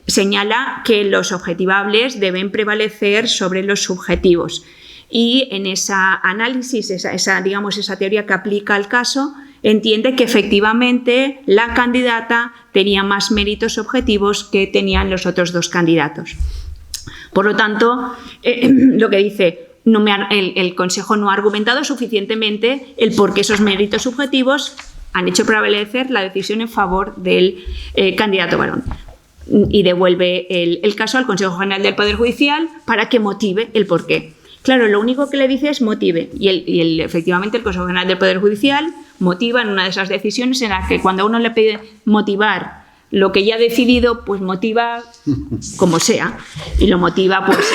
señala que los objetivables deben prevalecer sobre los subjetivos. Y en ese análisis, esa teoría que aplica al caso, entiende que efectivamente la candidata tenía más méritos objetivos que tenían los otros dos candidatos. Por lo tanto, lo que dice, el Consejo no ha argumentado suficientemente el por qué esos méritos subjetivos han hecho prevalecer la decisión en favor del candidato varón. Y devuelve el caso al Consejo General del Poder Judicial para que motive el porqué. Claro, lo único que le dice es motive y efectivamente el Consejo General del Poder Judicial motiva en una de esas decisiones en las que cuando uno le pide motivar lo que ya ha decidido, pues motiva como sea y lo motiva pues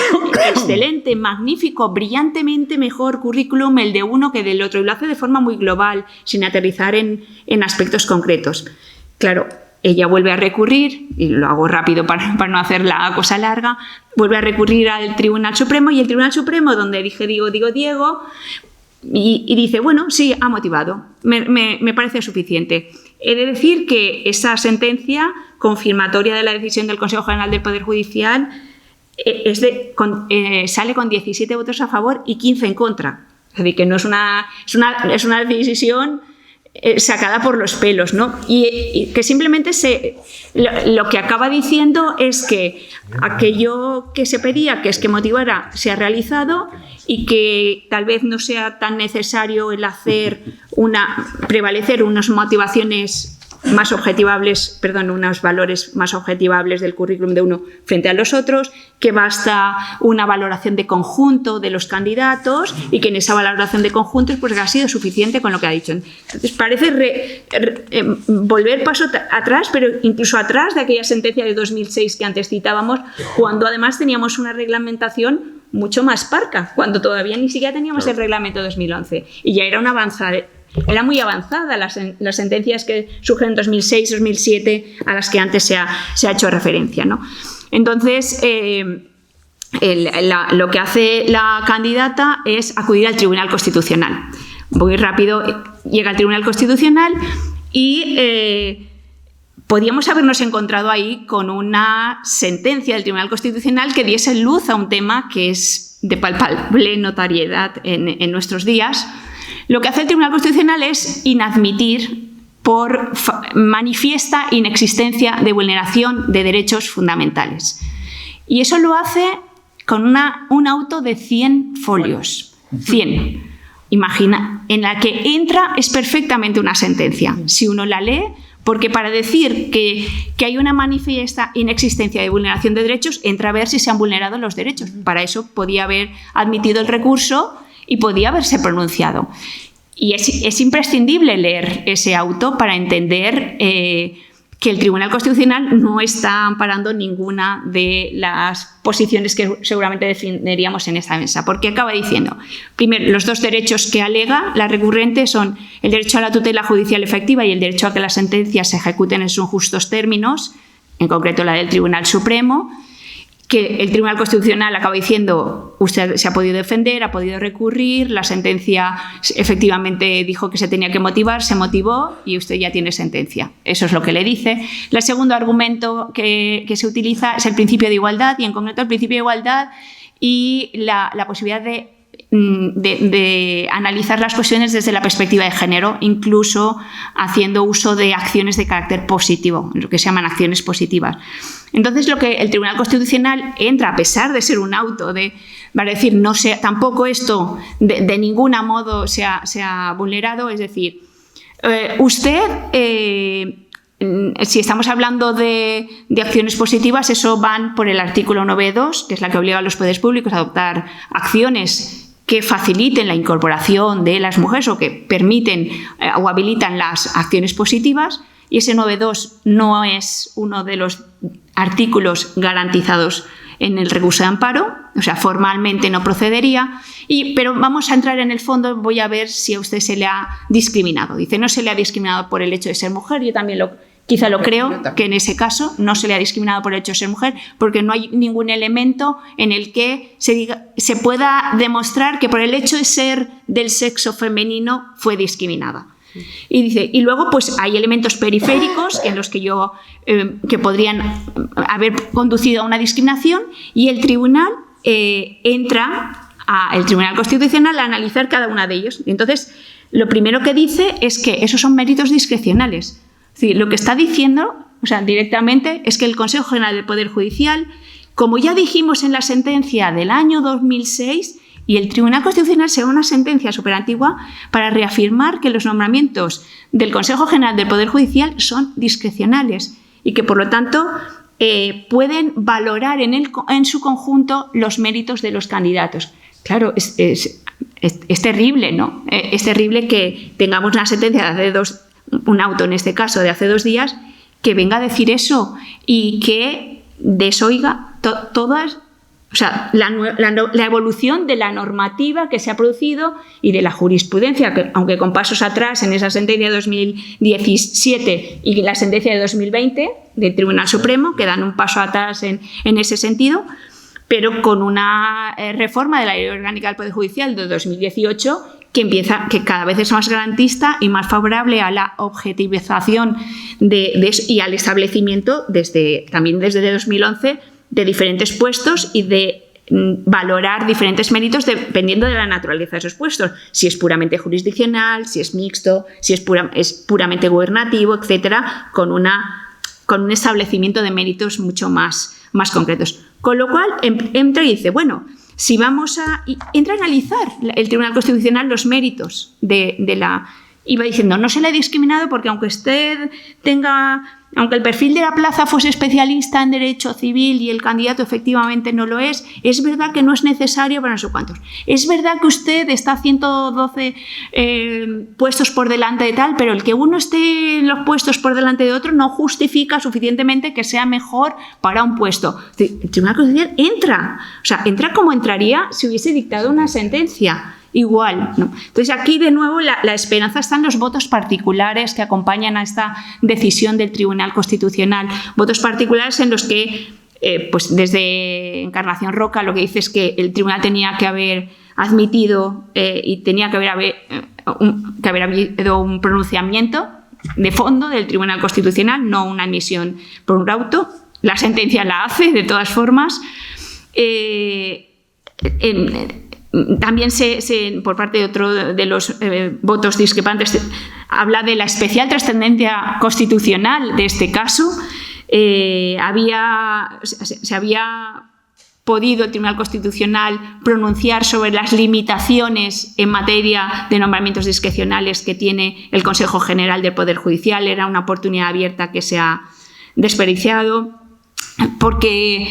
excelente, magnífico, brillantemente mejor currículum el de uno que del otro y lo hace de forma muy global, sin aterrizar en aspectos concretos. Claro, ella vuelve a recurrir, y lo hago rápido para no hacer la cosa larga, vuelve a recurrir al Tribunal Supremo y el Tribunal Supremo, donde dije Diego, y dice, bueno, sí, ha motivado, me parece suficiente. He de decir que esa sentencia confirmatoria de la decisión del Consejo General del Poder Judicial sale con 17 votos a favor y 15 en contra. Es decir, que no es una decisión sacada por los pelos, ¿no? Y que simplemente lo que acaba diciendo es que aquello que se pedía, que es que motivara, se ha realizado y que tal vez no sea tan necesario el prevalecer unas motivaciones más objetivables, unos valores más objetivables del currículum de uno frente a los otros, que basta una valoración de conjunto de los candidatos y que en esa valoración de conjuntos pues ha sido suficiente con lo que ha dicho. Entonces parece volver paso atrás, pero incluso atrás de aquella sentencia de 2006 que antes citábamos, cuando además teníamos una reglamentación mucho más parca, cuando todavía ni siquiera teníamos el reglamento 2011 y ya era una avanzada. Era muy avanzada las sentencias que surgen en 2006, 2007, a las que antes se ha hecho referencia, ¿no? Entonces, lo que hace la candidata es acudir al Tribunal Constitucional. Voy rápido, llega al Tribunal Constitucional y podíamos habernos encontrado ahí con una sentencia del Tribunal Constitucional que diese luz a un tema que es de palpable notoriedad en nuestros días. Lo que hace el Tribunal Constitucional es inadmitir por manifiesta inexistencia de vulneración de derechos fundamentales. Y eso lo hace con un auto de 100 folios. 100. Imagina, en la que entra es perfectamente una sentencia. Si uno la lee, porque para decir que hay una manifiesta inexistencia de vulneración de derechos, entra a ver si se han vulnerado los derechos. Para eso podía haber admitido el recurso y podía haberse pronunciado. Y es imprescindible leer ese auto para entender que el Tribunal Constitucional no está amparando ninguna de las posiciones que seguramente defenderíamos en esta mesa, porque acaba diciendo, primero, los dos derechos que alega la recurrente son el derecho a la tutela judicial efectiva y el derecho a que las sentencias se ejecuten en sus justos términos, en concreto la del Tribunal Supremo, que el Tribunal Constitucional acaba diciendo, usted se ha podido defender, ha podido recurrir, la sentencia efectivamente dijo que se tenía que motivar, se motivó y usted ya tiene sentencia. Eso es lo que le dice. El segundo argumento que se utiliza es el principio de igualdad y en concreto el principio de igualdad y la posibilidad de analizar las cuestiones desde la perspectiva de género, incluso haciendo uso de acciones de carácter positivo, lo que se llaman acciones positivas. Entonces, lo que el Tribunal Constitucional entra, a pesar de ser un auto, para decir, tampoco esto de ningún modo se ha vulnerado, es decir, usted si estamos hablando de acciones positivas, eso van por el artículo 9.2, que es la que obliga a los poderes públicos a adoptar acciones que faciliten la incorporación de las mujeres o que permiten o habilitan las acciones positivas, y ese 9.2 no es uno de los artículos garantizados en el recurso de amparo, o sea, formalmente no procedería, pero vamos a entrar en el fondo, voy a ver si a usted se le ha discriminado. Dice, no se le ha discriminado por el hecho de ser mujer, yo también quizá lo creo, que en ese caso no se le ha discriminado por el hecho de ser mujer, porque no hay ningún elemento en el que se pueda demostrar que por el hecho de ser del sexo femenino fue discriminada. Y dice, y luego pues hay elementos periféricos en los que que podrían haber conducido a una discriminación, y el tribunal el Tribunal Constitucional a analizar cada una de ellos. Entonces, lo primero que dice es que esos son méritos discrecionales. Es decir, lo que está diciendo, o sea, directamente, es que el Consejo General del Poder Judicial, como ya dijimos en la sentencia del año 2006, y el Tribunal Constitucional será una sentencia superantigua para reafirmar que los nombramientos del Consejo General del Poder Judicial son discrecionales y que, por lo tanto, pueden valorar en su conjunto los méritos de los candidatos. Claro, es terrible, ¿no? Es terrible que tengamos una sentencia de un auto en este caso de hace 2 días, que venga a decir eso y que desoiga todas... O sea, la evolución de la normativa que se ha producido y de la jurisprudencia, que aunque con pasos atrás en esa sentencia de 2017 y la sentencia de 2020 del Tribunal Supremo, que dan un paso atrás en ese sentido, pero con una reforma de la Ley Orgánica del Poder Judicial de 2018 que cada vez es más garantista y más favorable a la objetivización y al establecimiento también desde 2011 de diferentes puestos y de valorar diferentes méritos dependiendo de la naturaleza de esos puestos, si es puramente jurisdiccional, si es mixto, si es puramente gubernativo, etcétera, con un establecimiento de méritos mucho más concretos. Con lo cual entra y dice, bueno, si entra a analizar el Tribunal Constitucional los méritos de la... Iba diciendo, no se le ha discriminado porque aunque el perfil de la plaza fuese especialista en derecho civil y el candidato efectivamente no lo es verdad que no es necesario para no sé cuántos. Es verdad que usted está a 112 puestos por delante de tal, pero el que uno esté en los puestos por delante de otro no justifica suficientemente que sea mejor para un puesto. El Tribunal Constitucional entra como entraría si hubiese dictado una sentencia. Igual, ¿no? Entonces aquí de nuevo la esperanza está en los votos particulares que acompañan a esta decisión del Tribunal Constitucional, votos particulares en los que pues desde Encarnación Roca lo que dice es que el tribunal tenía que haber admitido y tenía que haber habido un pronunciamiento de fondo del Tribunal Constitucional, no una admisión por un auto. La sentencia la hace de todas formas. También por parte de otro de los votos discrepantes habla de la especial trascendencia constitucional de este caso. Se había podido el Tribunal Constitucional pronunciar sobre las limitaciones en materia de nombramientos discrecionales que tiene el Consejo General del Poder Judicial. Era una oportunidad abierta que se ha desperdiciado, porque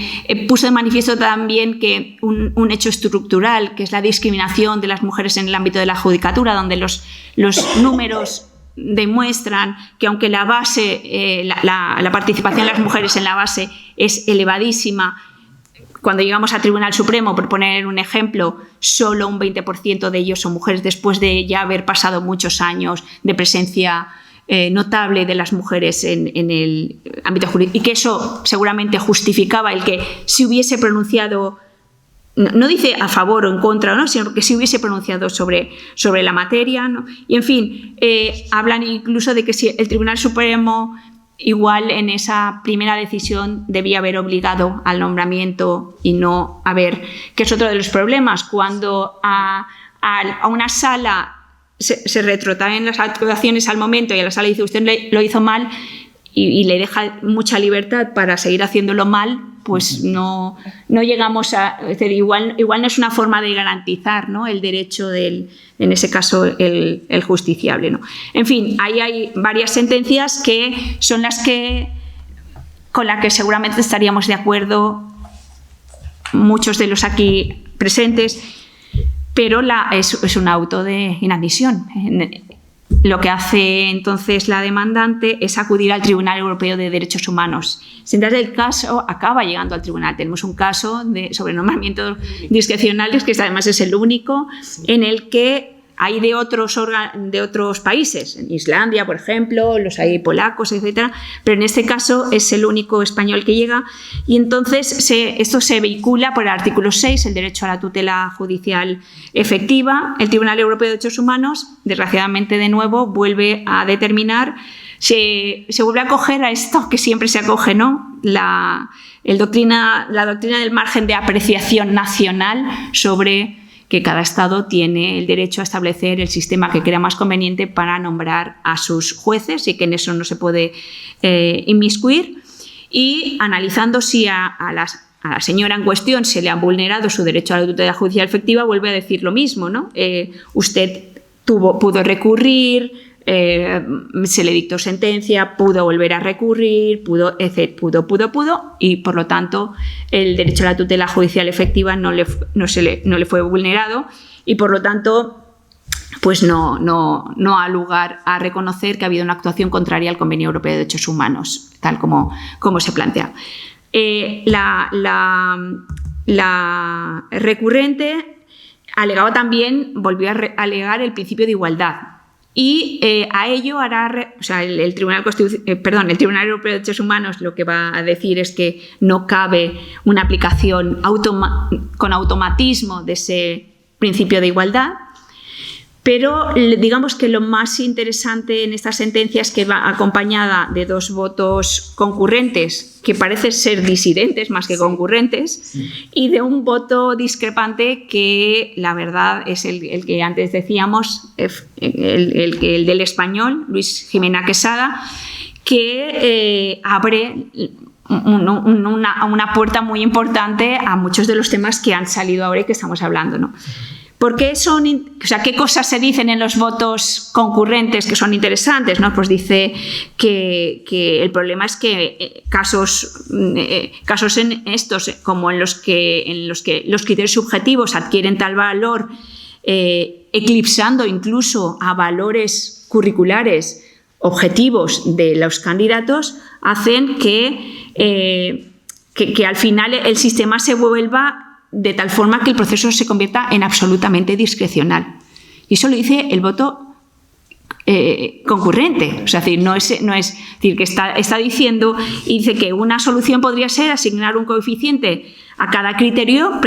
puso de manifiesto también que un hecho estructural, que es la discriminación de las mujeres en el ámbito de la judicatura, donde los números demuestran que aunque la base, la participación de las mujeres en la base es elevadísima, cuando llegamos al Tribunal Supremo, por poner un ejemplo, solo un 20% de ellos son mujeres después de ya haber pasado muchos años de presencia notable de las mujeres en el ámbito jurídico, y que eso seguramente justificaba el que se hubiese pronunciado, no dice a favor o en contra, ¿no?, sino que se hubiese pronunciado sobre la materia, ¿no? Y en fin, hablan incluso de que si el Tribunal Supremo igual en esa primera decisión debía haber obligado al nombramiento y no haber, que es otro de los problemas, cuando a una sala se retrotraen las actuaciones al momento y a la sala dice usted lo hizo mal, y le deja mucha libertad para seguir haciéndolo mal, pues no llegamos a... Es decir, igual no es una forma de garantizar, ¿no?, el derecho en ese caso, el justiciable, ¿no? En fin, ahí hay varias sentencias que son las con las que seguramente estaríamos de acuerdo muchos de los aquí presentes, pero es un auto de inadmisión. Lo que hace entonces la demandante es acudir al Tribunal Europeo de Derechos Humanos. Sin dar el caso, acaba llegando al tribunal. Tenemos un caso sobre nombramientos discrecionales, que además es el único, en el que hay de otros países, en Islandia, por ejemplo, los hay polacos, etcétera, pero en este caso es el único español que llega, y entonces esto se vehicula por el artículo 6, el derecho a la tutela judicial efectiva. El Tribunal Europeo de Derechos Humanos, desgraciadamente de nuevo, vuelve a determinar, se vuelve a acoger a esto que siempre se acoge, ¿no?, la doctrina del margen de apreciación nacional sobre que cada Estado tiene el derecho a establecer el sistema que crea más conveniente para nombrar a sus jueces, y que en eso no se puede inmiscuir. Y analizando si a la señora en cuestión se le ha vulnerado su derecho a la tutela judicial efectiva, vuelve a decir lo mismo, ¿no? Usted pudo recurrir, se le dictó sentencia, pudo volver a recurrir, pudo, y por lo tanto el derecho a la tutela judicial efectiva no le fue vulnerado, y por lo tanto pues no ha lugar a reconocer que ha habido una actuación contraria al Convenio Europeo de Derechos Humanos, tal como se plantea. La recurrente alegaba también, volvió a alegar el principio de igualdad. Y a ello hará, o sea, el Tribunal Europeo de Derechos Humanos lo que va a decir es que no cabe una aplicación con automatismo de ese principio de igualdad. Pero digamos que lo más interesante en esta sentencia es que va acompañada de dos votos concurrentes, que parecen ser disidentes más que concurrentes, y de un voto discrepante que la verdad es el que antes decíamos, el del español, Luis Jimena Quesada, que abre una puerta muy importante a muchos de los temas que han salido ahora y que estamos hablando, ¿no? ¿Qué cosas se dicen en los votos concurrentes que son interesantes, ¿no? Pues dice que el problema es que casos en estos, como en los que los criterios subjetivos adquieren tal valor, eclipsando incluso a valores curriculares objetivos de los candidatos, hacen que al final el sistema se vuelva de tal forma que el proceso se convierta en absolutamente discrecional. Y eso lo dice el voto concurrente. O sea, no es decir, que está diciendo, y dice que una solución podría ser asignar un coeficiente a cada criterio,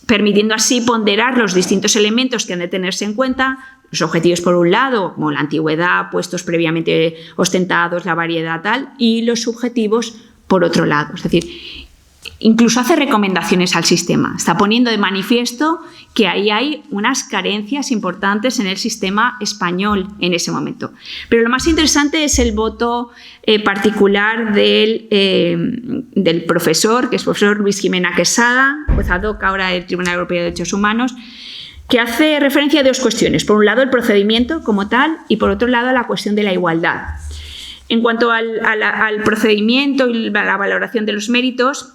permitiendo así ponderar los distintos elementos que han de tenerse en cuenta, los objetivos por un lado, como la antigüedad, puestos previamente ostentados, la variedad tal, y los subjetivos por otro lado. Es decir, incluso hace recomendaciones al sistema. Está poniendo de manifiesto que ahí hay unas carencias importantes en el sistema español en ese momento. Pero lo más interesante es el voto particular del profesor, que es el profesor Luis Jimena Quesada, juez ad hoc ahora del Tribunal Europeo de Derechos Humanos, que hace referencia a dos cuestiones. Por un lado, el procedimiento como tal, y por otro lado, la cuestión de la igualdad. En cuanto al procedimiento y la valoración de los méritos,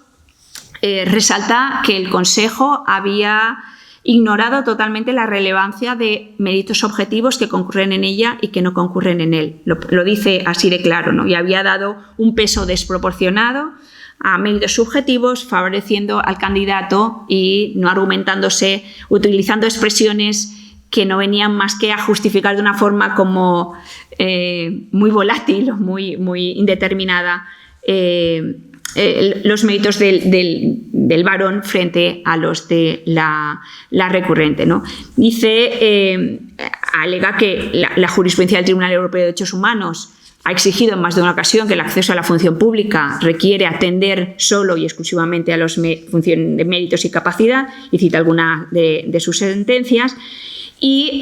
resalta que el Consejo había ignorado totalmente la relevancia de méritos objetivos que concurren en ella y que no concurren en él. Lo dice así de claro, ¿no? Y había dado un peso desproporcionado a méritos subjetivos, favoreciendo al candidato y no argumentándose, utilizando expresiones que no venían más que a justificar de una forma como muy volátil o muy indeterminada los méritos del varón frente a los de la recurrente, ¿no? Dice, alega que la jurisprudencia del Tribunal Europeo de Derechos Humanos ha exigido en más de una ocasión que el acceso a la función pública requiere atender solo y exclusivamente a los función de méritos y capacidad, y cita alguna de sus sentencias. Y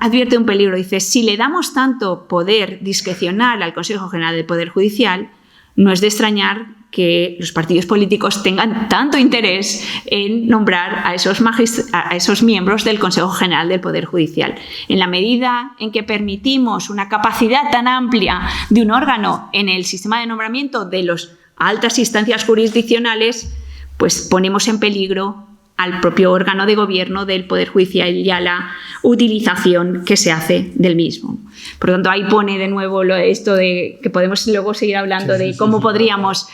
advierte un peligro, dice: si le damos tanto poder discrecional al Consejo General del Poder Judicial, no es de extrañar que los partidos políticos tengan tanto interés en nombrar a esos miembros del Consejo General del Poder Judicial. En la medida en que permitimos una capacidad tan amplia de un órgano en el sistema de nombramiento de las altas instancias jurisdiccionales, pues ponemos en peligro al propio órgano de gobierno del Poder Judicial y a la utilización que se hace del mismo. Por lo tanto, ahí pone de nuevo esto de que podemos luego seguir hablando de cómo podríamos,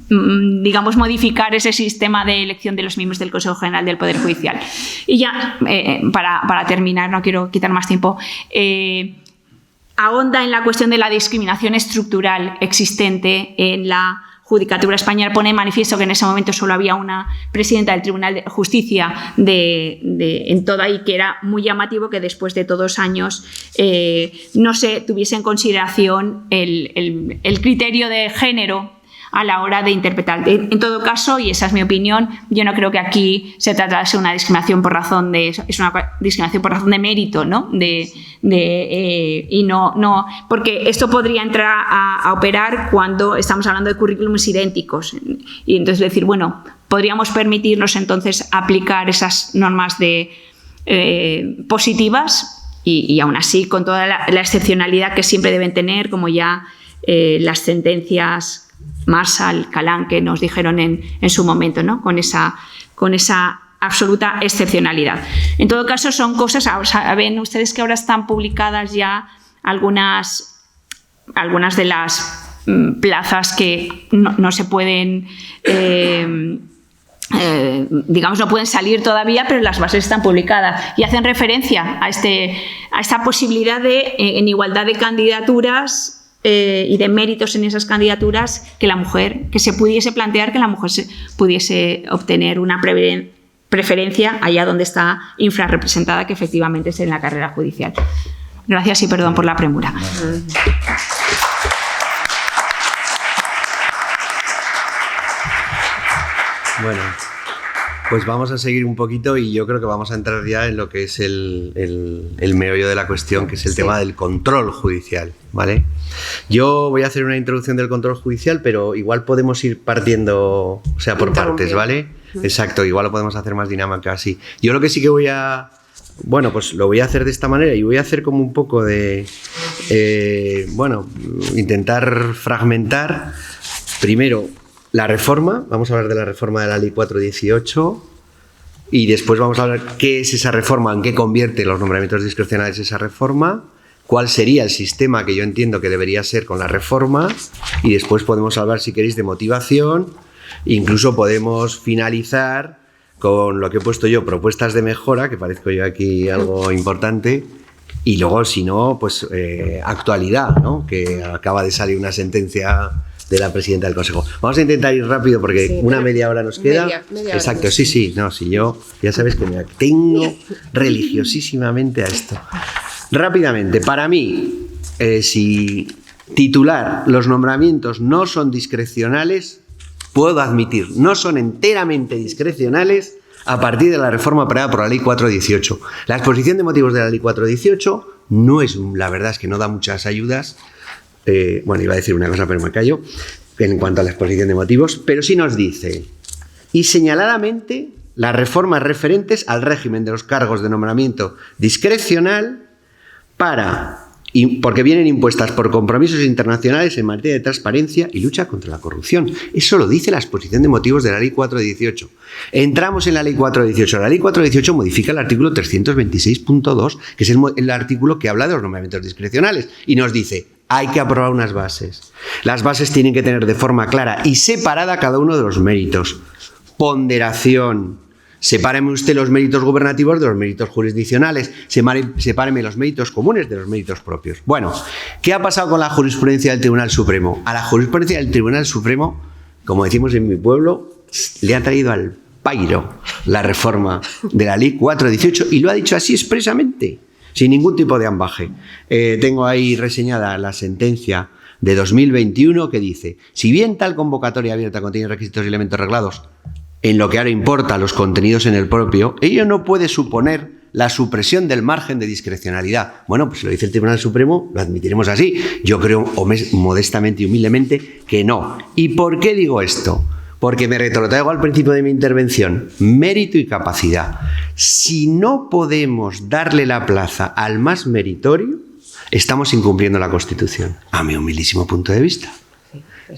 digamos, modificar ese sistema de elección de los miembros del Consejo General del Poder Judicial. Y ya, para terminar, no quiero quitar más tiempo, ahonda en la cuestión de la discriminación estructural existente en la Judicatura española. Pone en manifiesto que en ese momento solo había una presidenta del Tribunal de Justicia en toda, y que era muy llamativo que después de todos años no se tuviese en consideración el criterio de género a la hora de interpretar. En todo caso, y esa es mi opinión, yo no creo que aquí se tratase de una discriminación por razón de, es una discriminación por razón de mérito, ¿no? Y no, porque esto podría entrar a operar cuando estamos hablando de currículums idénticos, y entonces decir, bueno, podríamos permitirnos entonces aplicar esas normas positivas y aún así con toda la excepcionalidad que siempre deben tener, como ya las sentencias Marsal, Calán, que nos dijeron en su momento, ¿no? Con esa absoluta excepcionalidad. En todo caso, son cosas, ven ustedes que ahora están publicadas ya algunas de las plazas que no se pueden, digamos, no pueden salir todavía, pero las bases están publicadas y hacen referencia a esta posibilidad de, en igualdad de candidaturas y de méritos en esas candidaturas, que se pudiese plantear que la mujer pudiese obtener una preferencia allá donde está infrarrepresentada, que efectivamente es en la carrera judicial. Gracias y perdón por la premura. Bueno, pues vamos a seguir un poquito y yo creo que vamos a entrar ya en lo que es el meollo de la cuestión, que es el tema del control judicial, ¿vale? Yo voy a hacer una introducción del control judicial, pero igual podemos ir partiendo, o sea, por partes, ¿vale? Exacto, igual lo podemos hacer más dinámica así. Yo lo que sí que voy a... Bueno, pues lo voy a hacer de esta manera y voy a hacer como un poco de... intentar fragmentar primero la reforma. Vamos a hablar de la reforma de la Ley 418 y después vamos a hablar qué es esa reforma, en qué convierte los nombramientos discrecionales esa reforma, cuál sería el sistema que yo entiendo que debería ser con la reforma, y después podemos hablar, si queréis, de motivación. Incluso podemos finalizar con lo que he puesto yo, propuestas de mejora, que parezco yo aquí algo importante, y luego, si no, pues actualidad, ¿no? Que acaba de salir una sentencia de la presidenta del Consejo. Vamos a intentar ir rápido porque sí, una media hora nos queda. Media exacto, hora. Sí. No, si yo, ya sabes que me atengo religiosísimamente a esto. Rápidamente, para mí, si titular los nombramientos no son discrecionales, puedo admitir, no son enteramente discrecionales a partir de la reforma aprobada por la Ley 418. La exposición de motivos de la Ley 418 no es, la verdad es que no da muchas ayudas. Bueno, iba a decir una cosa, pero me callo, en cuanto a la exposición de motivos, pero sí nos dice, y señaladamente las reformas referentes al régimen de los cargos de nombramiento discrecional porque vienen impuestas por compromisos internacionales en materia de transparencia y lucha contra la corrupción. Eso lo dice la exposición de motivos de la Ley 418. Entramos en la Ley 418. La Ley 418 modifica el artículo 326.2, que es el artículo que habla de los nombramientos discrecionales, y nos dice, hay que aprobar unas bases. Las bases tienen que tener de forma clara y separada cada uno de los méritos. Ponderación. Sepáreme usted los méritos gubernativos de los méritos jurisdiccionales. Sepáreme los méritos comunes de los méritos propios. Bueno, ¿qué ha pasado con la jurisprudencia del Tribunal Supremo? A la jurisprudencia del Tribunal Supremo, como decimos en mi pueblo, le ha traído al pairo la reforma de la Ley 418 y lo ha dicho así expresamente. sin ningún tipo de ambaje. Tengo ahí reseñada la sentencia de 2021 que dice: si bien tal convocatoria abierta contiene requisitos y elementos reglados en lo que ahora importa los contenidos en el propio, ello no puede suponer la supresión del margen de discrecionalidad. Bueno, pues si lo dice el Tribunal Supremo, lo admitiremos así. Yo creo, modestamente y humildemente, que no. ¿Y por qué digo esto? Porque me retrotraigo al principio de mi intervención. Mérito y capacidad. Si no podemos darle la plaza al más meritorio, estamos incumpliendo la Constitución, a mi humilísimo punto de vista.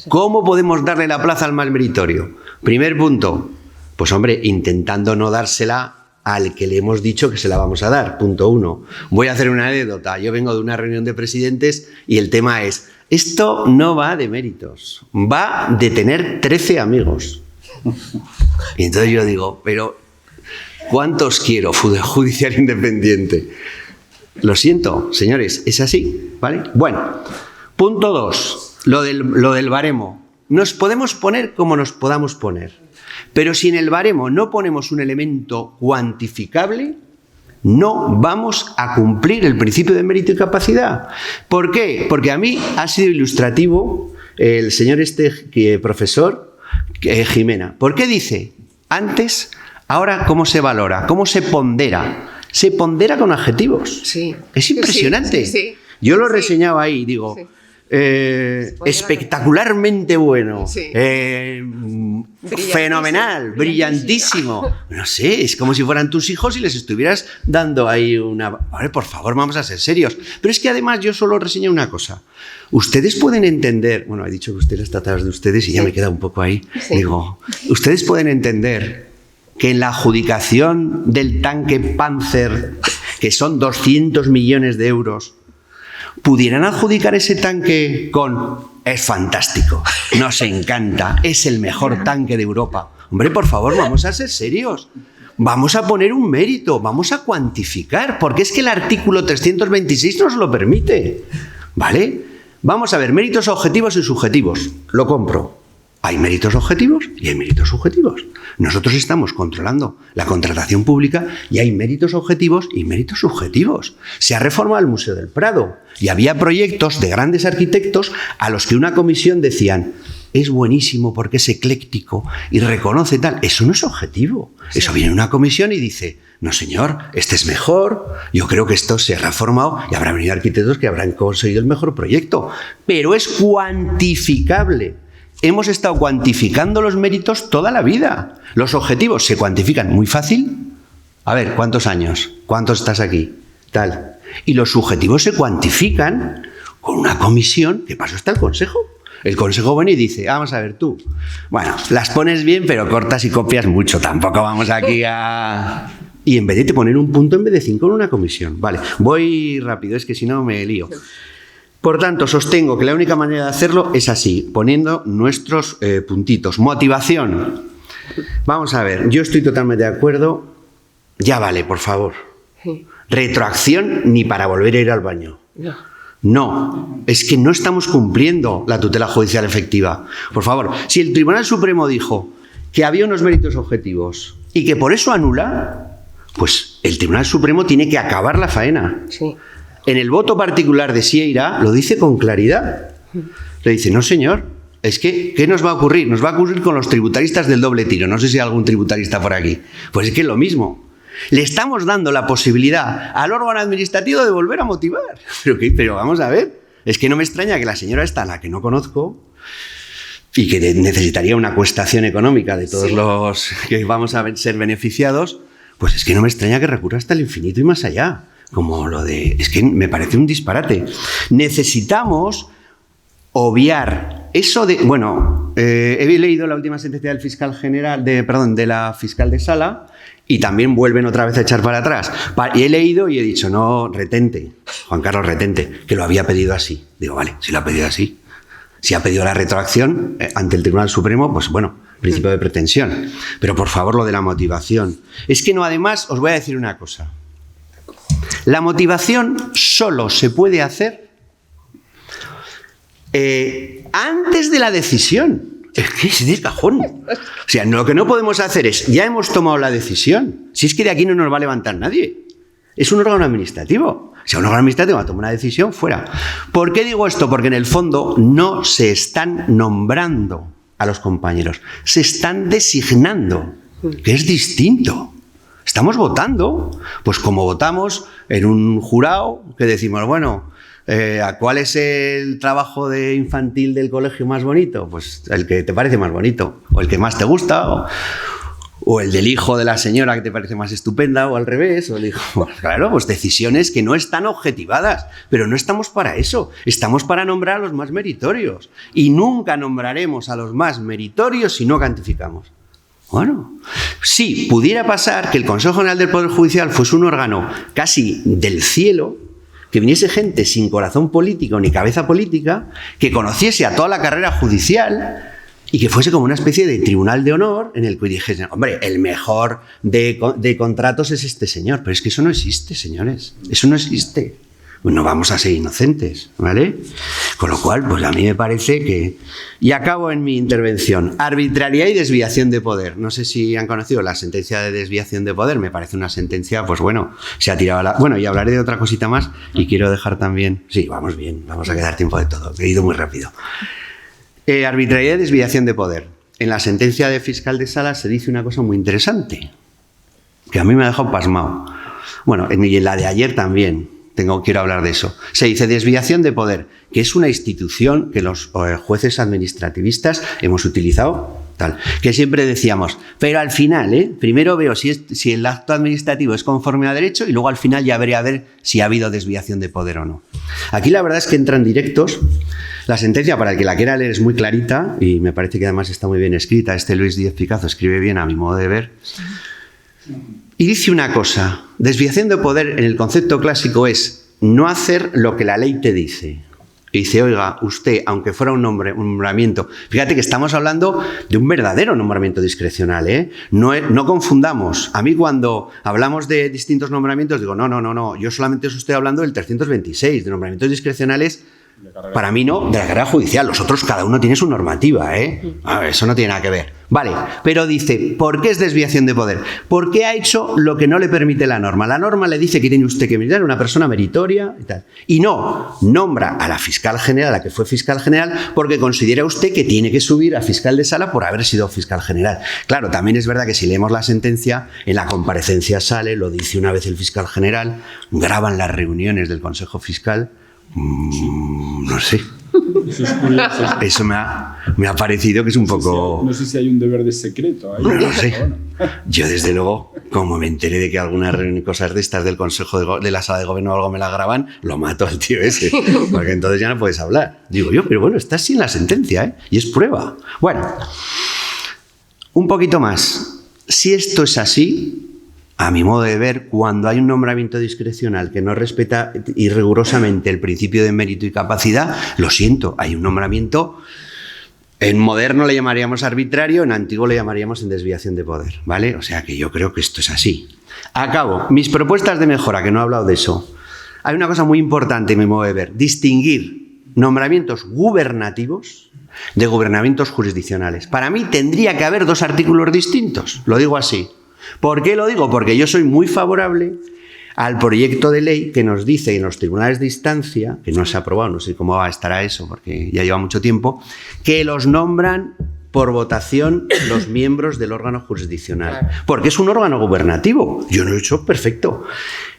¿Cómo podemos darle la plaza al más meritorio? Primer punto, pues hombre, intentando no dársela al que le hemos dicho que se la vamos a dar. Punto 1. Voy a hacer una anécdota. Yo vengo de una reunión de presidentes y el tema es: esto no va de méritos, va de tener 13 amigos. Y entonces yo digo, pero ¿cuántos quiero? Judicial independiente. Lo siento, señores, es así, ¿vale? Bueno, punto 2. Lo del baremo. Nos podemos poner como nos podamos poner, pero si en el baremo no ponemos un elemento cuantificable, no vamos a cumplir el principio de mérito y capacidad. ¿Por qué? Porque a mí ha sido ilustrativo el señor profesor Jimena. ¿Por qué dice antes, ahora cómo se valora, cómo se pondera? Se pondera con adjetivos. Sí. Es impresionante. Sí. Yo lo reseñaba ahí, digo... Sí. Espectacularmente bueno, fenomenal, brillantísimo. No sé, es como si fueran tus hijos y les estuvieras dando ahí una... Vale, por favor, vamos a ser serios. Pero es que además yo solo reseñé una cosa. Ustedes pueden entender... Bueno, he dicho que ustedes tratados de ustedes y ya me queda un poco ahí. Sí. Digo, ustedes pueden entender que en la adjudicación del tanque Panzer, que son 200 millones de euros, pudieran adjudicar ese tanque con: es fantástico, nos encanta, es el mejor tanque de Europa. Hombre, por favor, vamos a ser serios. Vamos a poner un mérito, vamos a cuantificar, porque es que el artículo 326 nos lo permite. ¿Vale? Vamos a ver, méritos objetivos y subjetivos. Lo compro. Hay méritos objetivos y hay méritos subjetivos. Nosotros estamos controlando la contratación pública y hay méritos objetivos y méritos subjetivos. Se ha reformado el Museo del Prado y había proyectos de grandes arquitectos a los que una comisión decían: es buenísimo porque es ecléctico y reconoce tal. Eso no es objetivo. Sí. Eso viene una comisión y dice: no señor, este es mejor, yo creo que esto se ha reformado, y habrá venido arquitectos que habrán conseguido el mejor proyecto. Pero es cuantificable. Hemos estado cuantificando los méritos toda la vida. Los objetivos se cuantifican muy fácil. A ver, ¿cuántos años? ¿Cuántos estás aquí? Tal. Y los subjetivos se cuantifican con una comisión, que pasó hasta el Consejo. El Consejo viene y dice: vamos a ver tú. Bueno, las pones bien, pero cortas y copias mucho. Tampoco vamos aquí a... Y en vez de te poner un punto en vez de 5 en una comisión. Vale, voy rápido, es que si no me lío. Por tanto, sostengo que la única manera de hacerlo es así, poniendo nuestros puntitos. Motivación. Vamos a ver, yo estoy totalmente de acuerdo. Ya vale, por favor. Retroacción ni para volver a ir al baño. No, es que no estamos cumpliendo la tutela judicial efectiva. Por favor, si el Tribunal Supremo dijo que había unos méritos objetivos y que por eso anula, pues el Tribunal Supremo tiene que acabar la faena. Sí. En el voto particular de Sierra lo dice con claridad. Le dice: no señor, es que ¿qué nos va a ocurrir? Nos va a ocurrir con los tributaristas del doble tiro. No sé si hay algún tributarista por aquí. Pues es que es lo mismo. Le estamos dando la posibilidad al órgano administrativo de volver a motivar. Pero vamos a ver, es que no me extraña que la señora esta, a la que no conozco, y que necesitaría una cuestación económica de todos los que vamos a ser beneficiados, pues es que no me extraña que recurra hasta el infinito y más allá. Como lo de... Es que me parece un disparate. Necesitamos obviar eso de... Bueno, he leído la última sentencia del fiscal general, de la fiscal de sala, y también vuelven otra vez a echar para atrás. Y he leído y he dicho: no, retente, Juan Carlos, retente, que lo había pedido así. Digo, vale, si lo ha pedido así. Si ha pedido la retroacción ante el Tribunal Supremo, pues bueno, principio de pretensión. Pero por favor, lo de la motivación. Es que no, además, os voy a decir una cosa. La motivación solo se puede hacer antes de la decisión. Es que es de cajón. O sea, lo que no podemos hacer es: ya hemos tomado la decisión. Si es que de aquí no nos va a levantar nadie. Es un órgano administrativo. Si un órgano administrativo va a tomar una decisión, fuera. ¿Por qué digo esto? Porque en el fondo no se están nombrando a los compañeros, se están designando, que es distinto. Estamos votando, pues como votamos en un jurado que decimos, bueno, ¿cuál es el trabajo de infantil del colegio más bonito? Pues el que te parece más bonito, o el que más te gusta, o el del hijo de la señora que te parece más estupenda, o al revés, o el hijo... Pues claro, pues decisiones que no están objetivadas, pero no estamos para eso, estamos para nombrar a los más meritorios, y nunca nombraremos a los más meritorios si no cuantificamos. Bueno, sí, pudiera pasar que el Consejo General del Poder Judicial fuese un órgano casi del cielo, que viniese gente sin corazón político ni cabeza política, que conociese a toda la carrera judicial y que fuese como una especie de tribunal de honor en el que dijesen, hombre, el mejor de contratos es este señor. Pero es que eso no existe, señores, eso no existe. No vamos a ser inocentes, ¿vale? Con lo cual, pues a mí me parece que... Y acabo en mi intervención. Arbitrariedad y desviación de poder. No sé si han conocido la sentencia de desviación de poder. Me parece una sentencia, pues bueno, se ha tirado a la... Bueno, y hablaré de otra cosita más y quiero dejar también... Sí, vamos bien, vamos a quedar tiempo de todo. He ido muy rápido. Arbitrariedad y desviación de poder. En la sentencia de fiscal de sala se dice una cosa muy interesante, que a mí me ha dejado pasmado. Bueno, en la de ayer también. Quiero hablar de eso. Se dice desviación de poder, que es una institución que los jueces administrativistas hemos utilizado, tal, que siempre decíamos, pero al final, primero veo si el acto administrativo es conforme a derecho y luego al final ya veré a ver si ha habido desviación de poder o no. Aquí la verdad es que entran directos. La sentencia, para el que la quiera leer, es muy clarita y me parece que además está muy bien escrita. Luis Díez Picazo escribe bien a mi modo de ver. Y dice una cosa, desviación de poder en el concepto clásico es no hacer lo que la ley te dice. Y dice, oiga, usted, aunque fuera un nombramiento, fíjate que estamos hablando de un verdadero nombramiento discrecional, ¿eh? No confundamos. A mí cuando hablamos de distintos nombramientos digo, no, yo solamente os estoy hablando del 326, de nombramientos discrecionales. Para mí no, de la carrera judicial. Los otros, cada uno tiene su normativa, ¿eh? Eso no tiene nada que ver. Vale, pero dice, ¿por qué es desviación de poder? Porque ha hecho lo que no le permite la norma. La norma le dice que tiene usted que mirar a una persona meritoria y tal. Y no, nombra a la fiscal general, a la que fue fiscal general, porque considera usted que tiene que subir a fiscal de sala por haber sido fiscal general. Claro, también es verdad que si leemos la sentencia, en la comparecencia sale, lo dice una vez el fiscal general, graban las reuniones del Consejo Fiscal. No sé. Eso es curioso. Eso me ha parecido que es un poco... No sé si hay un deber de secreto ahí. No sé. Yo, desde luego, como me enteré de que algunas cosas de estas del Consejo de la Sala de Gobierno o algo me la graban, lo mato al tío ese. Porque entonces ya no puedes hablar. Digo yo, pero bueno, está así en la sentencia, ¿eh? Y es prueba. Bueno, un poquito más. Si esto es así... A mi modo de ver, cuando hay un nombramiento discrecional que no respeta rigurosamente el principio de mérito y capacidad, lo siento, hay un nombramiento, en moderno le llamaríamos arbitrario, en antiguo le llamaríamos en desviación de poder, ¿vale? O sea que yo creo que esto es así. Acabo. Mis propuestas de mejora, que no he hablado de eso. Hay una cosa muy importante en mi modo de ver, distinguir nombramientos gubernativos de gobernamientos jurisdiccionales. Para mí tendría que haber dos artículos distintos, lo digo así. ¿Por qué lo digo? Porque yo soy muy favorable al proyecto de ley que nos dice en los tribunales de instancia, que no se ha aprobado, no sé cómo estará eso porque ya lleva mucho tiempo, que los nombran por votación los miembros del órgano jurisdiccional. Porque es un órgano gubernativo. Yo lo he hecho perfecto.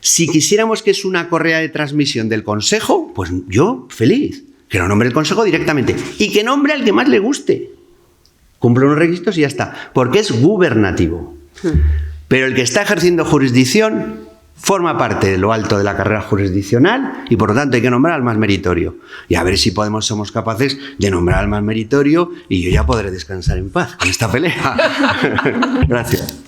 Si quisiéramos que es una correa de transmisión del Consejo, pues yo feliz. Que lo nombre el Consejo directamente. Y que nombre al que más le guste. Cumple unos requisitos y ya está. Porque es gubernativo. Pero el que está ejerciendo jurisdicción forma parte de lo alto de la carrera jurisdiccional y por lo tanto hay que nombrar al más meritorio. Y a ver si somos capaces de nombrar al más meritorio y yo ya podré descansar en paz con esta pelea. Gracias.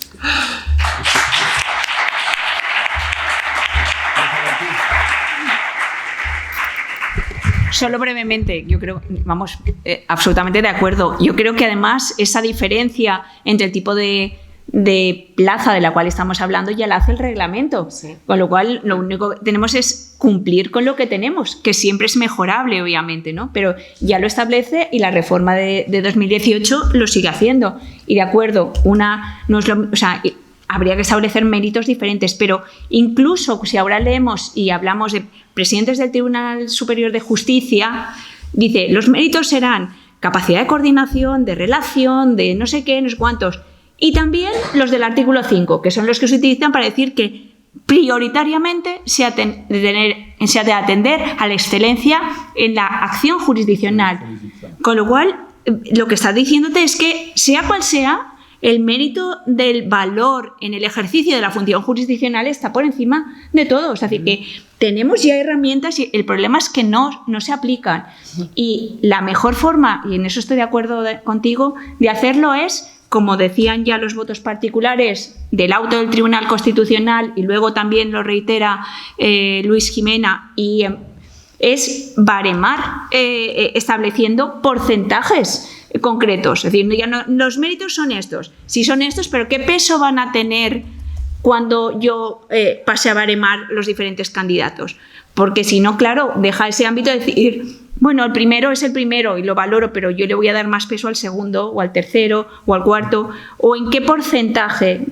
Solo brevemente, yo creo, vamos, absolutamente de acuerdo. Yo creo que además esa diferencia entre el tipo de plaza de la cual estamos hablando ya la hace el reglamento, sí. Con lo cual lo único que tenemos es cumplir con lo que tenemos, que siempre es mejorable obviamente, ¿no? Pero ya lo establece y la reforma de 2018 lo sigue haciendo y de acuerdo, no es lo, o sea, habría que establecer méritos diferentes, pero incluso si ahora leemos y hablamos de presidentes del Tribunal Superior de Justicia, dice, los méritos serán capacidad de coordinación, de relación, de no sé qué, no sé cuántos, y también los del artículo 5, que son los que se utilizan para decir que prioritariamente se ha de atender a la excelencia en la acción jurisdiccional. Con lo cual, lo que está diciéndote es que, sea cual sea, el mérito del valor en el ejercicio de la función jurisdiccional está por encima de todo. Es decir, que tenemos ya herramientas y el problema es que no se aplican. Y la mejor forma, y en eso estoy de acuerdo contigo, de hacerlo es, como decían ya los votos particulares del auto del Tribunal Constitucional, y luego también lo reitera Luis Jimena, y es baremar estableciendo porcentajes concretos. Es decir, ya no, los méritos son estos, sí son estos, pero ¿qué peso van a tener cuando yo pase a baremar los diferentes candidatos? Porque si no, claro, deja ese ámbito de decir, bueno, el primero es el primero y lo valoro, pero yo le voy a dar más peso al segundo o al tercero o al cuarto, o en qué porcentaje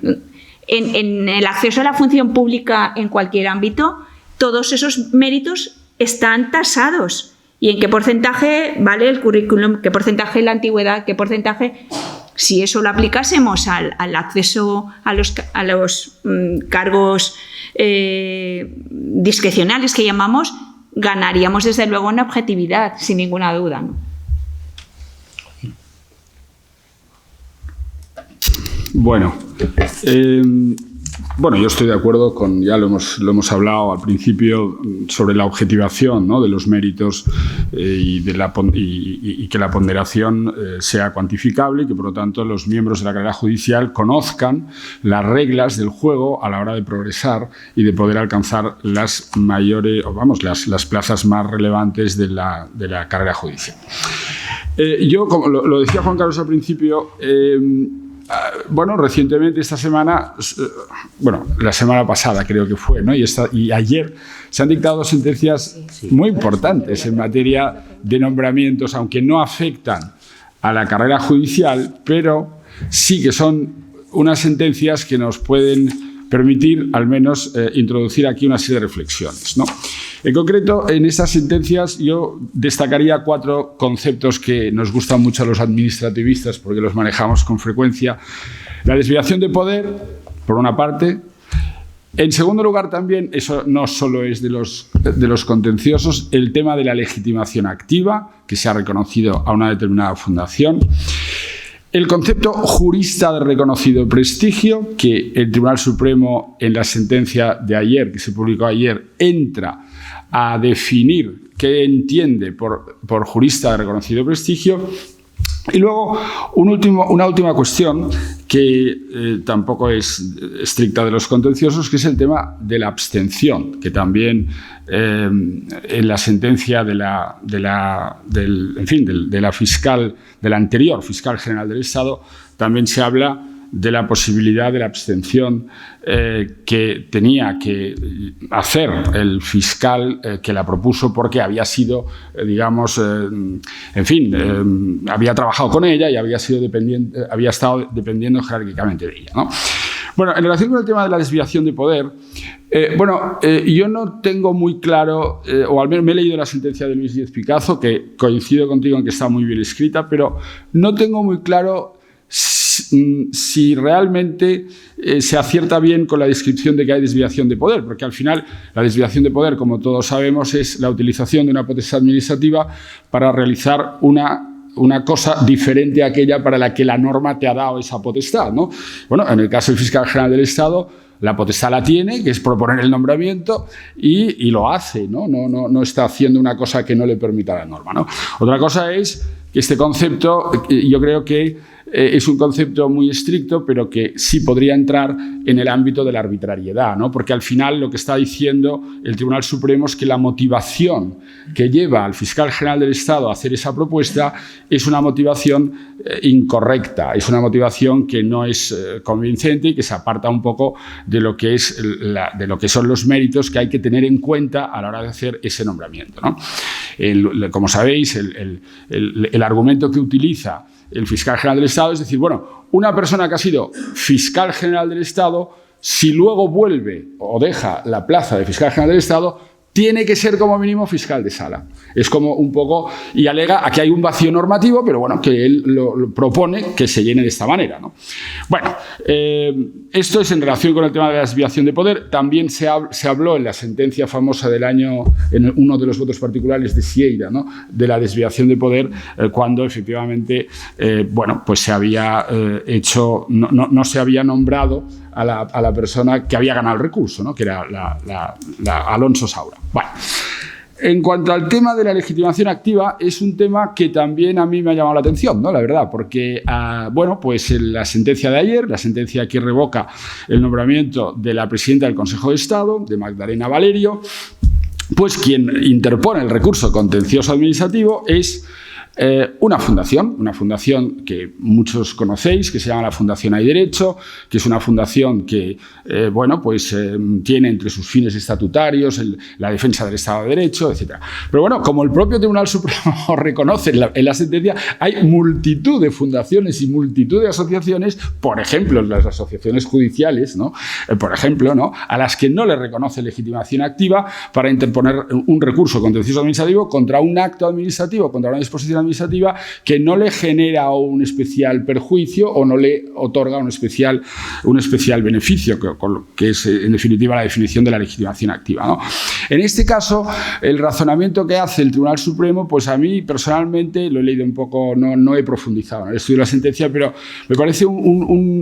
en el acceso a la función pública en cualquier ámbito, todos esos méritos están tasados. ¿Y en qué porcentaje vale el currículum? ¿Qué porcentaje la antigüedad? ¿Qué porcentaje? Si eso lo aplicásemos al acceso a los cargos discrecionales que llamamos, ganaríamos desde luego en objetividad, sin ninguna duda, ¿no? Bueno, yo estoy de acuerdo con, ya lo hemos hablado al principio, sobre la objetivación, ¿no?, de los méritos y que la ponderación sea cuantificable y que, por lo tanto, los miembros de la carrera judicial conozcan las reglas del juego a la hora de progresar y de poder alcanzar las mayores, las plazas más relevantes de la carrera judicial. Yo, como lo decía Juan Carlos al principio, recientemente, esta semana, la semana pasada creo que fue, ¿no? Y ayer se han dictado sentencias muy importantes en materia de nombramientos, aunque no afectan a la carrera judicial, pero sí que son unas sentencias que nos pueden permitir al menos introducir aquí una serie de reflexiones, ¿no? En concreto, en estas sentencias yo destacaría 4 conceptos que nos gustan mucho a los administrativistas porque los manejamos con frecuencia. La desviación de poder, por una parte. En segundo lugar, también, eso no solo es de los contenciosos, el tema de la legitimación activa, que se ha reconocido a una determinada fundación. El concepto jurista de reconocido prestigio, que el Tribunal Supremo, en la sentencia de ayer, que se publicó ayer, entra a definir qué entiende por jurista de reconocido prestigio. Y luego, una última cuestión que tampoco es estricta de los contenciosos, que es el tema de la abstención, que también en la sentencia de la anterior fiscal general del Estado también se habla de la posibilidad de la abstención que tenía que hacer el fiscal que la propuso, porque había sido, había trabajado con ella y había estado dependiendo jerárquicamente de ella, ¿no? Bueno, en relación con el tema de la desviación de poder, yo no tengo muy claro, o al menos me he leído la sentencia de Luis Díez Picazo, que coincido contigo en que está muy bien escrita, pero no tengo muy claro si realmente se acierta bien con la descripción de que hay desviación de poder, porque al final la desviación de poder, como todos sabemos, es la utilización de una potestad administrativa para realizar una cosa diferente a aquella para la que la norma te ha dado esa potestad, ¿no? Bueno, en el caso del fiscal general del Estado, la potestad la tiene, que es proponer el nombramiento, y lo hace, ¿no? No está haciendo una cosa que no le permita la norma, ¿no? Otra cosa es que este concepto, yo creo que es un concepto muy estricto, pero que sí podría entrar en el ámbito de la arbitrariedad, ¿no? Porque al final lo que está diciendo el Tribunal Supremo es que la motivación que lleva al fiscal general del Estado a hacer esa propuesta es una motivación incorrecta, es una motivación que no es convincente y que se aparta un poco de lo que son los méritos que hay que tener en cuenta a la hora de hacer ese nombramiento, ¿no? Como sabéis, el argumento que utiliza el fiscal general del Estado, es decir, bueno, una persona que ha sido fiscal general del Estado, si luego vuelve o deja la plaza de fiscal general del Estado, tiene que ser como mínimo fiscal de sala. Es como un poco, y alega, aquí hay un vacío normativo, pero bueno, que él lo propone que se llene de esta manera, ¿no? Bueno, esto es en relación con el tema de la desviación de poder. También se habló en la sentencia famosa del año, en uno de los votos particulares de Sieira, ¿no?, de la desviación de poder, cuando efectivamente, bueno, pues se había hecho, no se había nombrado a la persona que había ganado el recurso, ¿no?, que era la Alonso Saura. Bueno, en cuanto al tema de la legitimación activa, es un tema que también a mí me ha llamado la atención, ¿no?, la verdad, porque, bueno, pues en la sentencia de ayer, la sentencia que revoca el nombramiento de la presidenta del Consejo de Estado, de Magdalena Valerio, pues quien interpone el recurso contencioso administrativo es una fundación que muchos conocéis, que se llama la Fundación Hay Derecho, que es una fundación que, bueno, pues tiene entre sus fines estatutarios la defensa del Estado de Derecho, etc. Pero bueno, como el propio Tribunal Supremo reconoce en la sentencia, hay multitud de fundaciones y multitud de asociaciones, por ejemplo, las asociaciones judiciales, ¿no?, por ejemplo, ¿no?, a las que no le reconoce legitimación activa para interponer un recurso contencioso administrativo contra un acto administrativo, contra una disposición administrativa que no le genera un especial perjuicio o no le otorga un especial beneficio, que es en definitiva la definición de la legitimación activa, ¿no? En este caso, el razonamiento que hace el Tribunal Supremo, pues a mí personalmente lo he leído un poco, no he profundizado en el estudio de la sentencia, pero me parece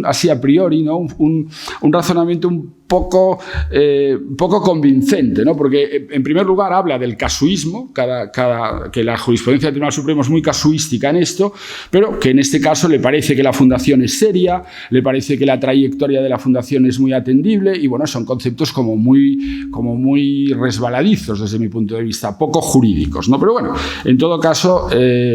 así a priori, ¿no?, un razonamiento un poco convincente, ¿no?, porque en primer lugar habla del casuismo, que la jurisprudencia del Tribunal Supremo es muy casuística en esto, pero que en este caso le parece que la fundación es seria, le parece que la trayectoria de la fundación es muy atendible y bueno, son conceptos como muy resbaladizos desde mi punto de vista, poco jurídicos, ¿no? Pero bueno, en todo caso,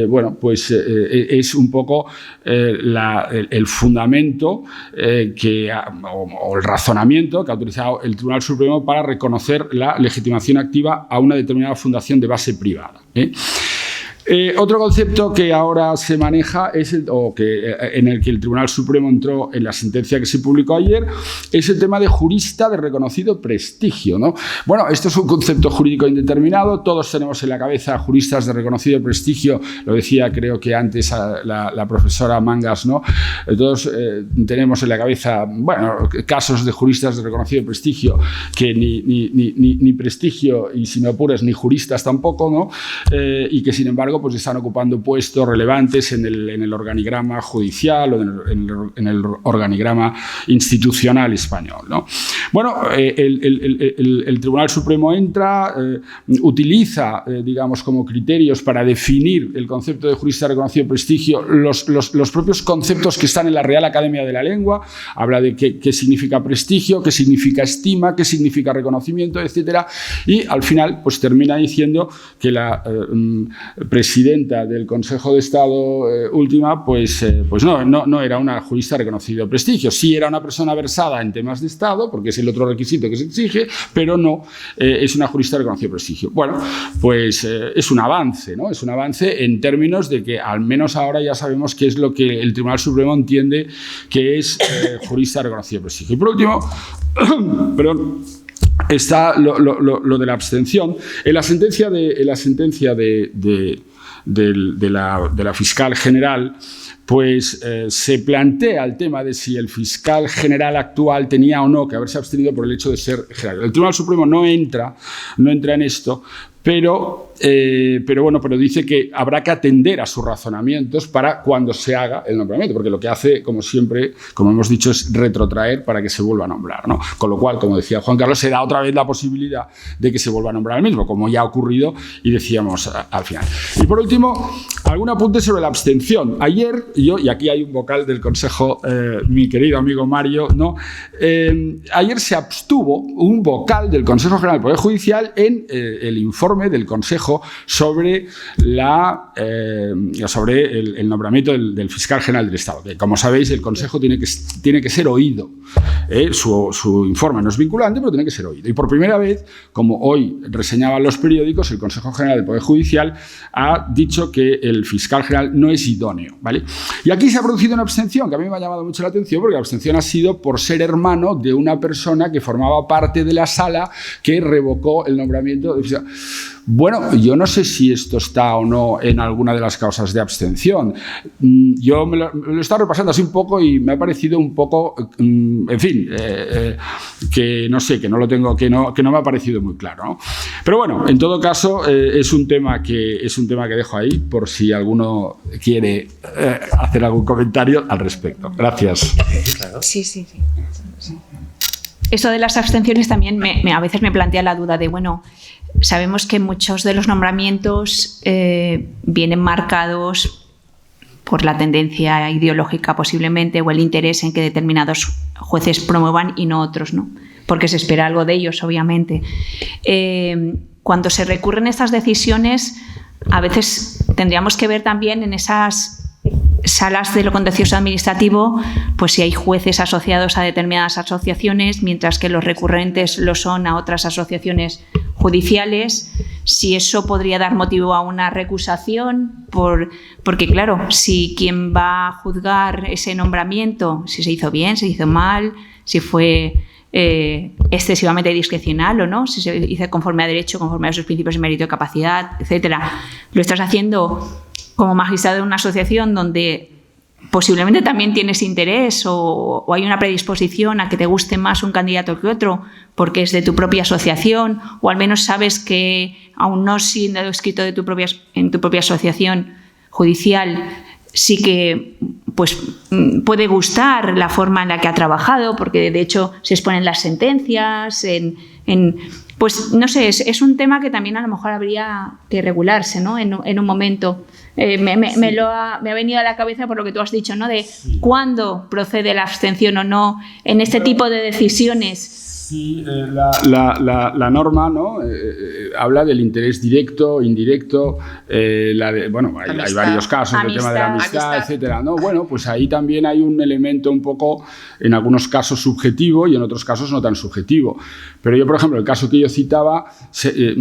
bueno, pues es un poco el fundamento o el razonamiento que ha utilizado el Tribunal Supremo para reconocer la legitimación activa a una determinada fundación de base privada, ¿eh? Otro concepto que ahora se maneja en el que el Tribunal Supremo entró en la sentencia que se publicó ayer es el tema de jurista de reconocido prestigio, ¿no? Bueno, esto es un concepto jurídico indeterminado, todos tenemos en la cabeza juristas de reconocido prestigio, lo decía creo que antes la profesora Mangas, ¿no? Todos tenemos en la cabeza, bueno, casos de juristas de reconocido prestigio que ni prestigio y si me apuras ni juristas tampoco, ¿no? Y que sin embargo pues están ocupando puestos relevantes en el organigrama judicial o en el organigrama institucional español, ¿no? Bueno, el Tribunal Supremo entra, utiliza, digamos, como criterios para definir el concepto de jurista de reconocido prestigio los propios conceptos que están en la Real Academia de la Lengua, habla de qué significa prestigio, qué significa estima, qué significa reconocimiento, etcétera, y al final pues termina diciendo que la presidenta del Consejo de Estado última, pues no era una jurista de reconocido prestigio. Sí era una persona versada en temas de Estado, porque es el otro requisito que se exige, pero no es una jurista de reconocido prestigio. Bueno, pues es un avance, ¿no? Es un avance en términos de que al menos ahora ya sabemos qué es lo que el Tribunal Supremo entiende que es jurista de reconocido prestigio. Y por último, perdón, está lo de la abstención. En la sentencia de la fiscal general, pues se plantea el tema de si el fiscal general actual tenía o no que haberse abstenido por el hecho de ser general. El Tribunal Supremo no entra en esto, pero dice que habrá que atender a sus razonamientos para cuando se haga el nombramiento, porque lo que hace, como siempre, como hemos dicho, es retrotraer para que se vuelva a nombrar, ¿no? Con lo cual, como decía Juan Carlos, se da otra vez la posibilidad de que se vuelva a nombrar el mismo, como ya ha ocurrido y decíamos al final. Y por último, algún apunte sobre la abstención. Ayer, y aquí hay un vocal del Consejo, mi querido amigo Mario, ¿no? Ayer se abstuvo un vocal del Consejo General del Poder Judicial en el informe informe del Consejo sobre el nombramiento del fiscal general del Estado. Que, como sabéis, el Consejo tiene que ser oído. Su informe no es vinculante, pero tiene que ser oído. Y por primera vez, como hoy reseñaban los periódicos, el Consejo General del Poder Judicial ha dicho que el fiscal general no es idóneo, ¿vale? Y aquí se ha producido una abstención que a mí me ha llamado mucho la atención, porque la abstención ha sido por ser hermano de una persona que formaba parte de la sala que revocó el nombramiento del fiscal. Bueno, yo no sé si esto está o no en alguna de las causas de abstención. Yo me lo he estado repasando así un poco y me ha parecido un poco, en fin, que no sé, que no me ha parecido muy claro, ¿no? Pero bueno, en todo caso, es un tema que dejo ahí por si alguno quiere hacer algún comentario al respecto. Gracias. Sí. Eso de las abstenciones también a veces me plantea la duda de, bueno, sabemos que muchos de los nombramientos vienen marcados por la tendencia ideológica posiblemente o el interés en que determinados jueces promuevan y no otros, ¿no? Porque se espera algo de ellos, obviamente. Cuando se recurren estas decisiones, a veces tendríamos que ver también en esas salas de lo contencioso administrativo, pues si hay jueces asociados a determinadas asociaciones, mientras que los recurrentes lo son a otras asociaciones judiciales, si eso podría dar motivo a una recusación, porque claro, si quien va a juzgar ese nombramiento, si se hizo bien, se hizo mal, si fue excesivamente discrecional o no, si se hizo conforme a derecho, conforme a sus principios de mérito y capacidad, etcétera, lo estás haciendo como magistrado de una asociación donde posiblemente también tienes interés o hay una predisposición a que te guste más un candidato que otro porque es de tu propia asociación, o al menos sabes que, aún no siendo escrito en tu propia asociación judicial, sí que pues, puede gustar la forma en la que ha trabajado, porque de hecho se exponen las sentencias, pues no sé, es un tema que también a lo mejor habría que regularse, ¿no? en un momento. Me ha venido a la cabeza por lo que tú has dicho, ¿no? De cuándo procede la abstención o no en este tipo de decisiones. Sí, la norma, ¿no? Habla del interés directo, indirecto, hay varios casos, el tema de la amistad, etcétera, ¿no? Bueno, pues ahí también hay un elemento un poco, en algunos casos subjetivo y en otros casos no tan subjetivo. Pero yo, por ejemplo, el caso que yo citaba,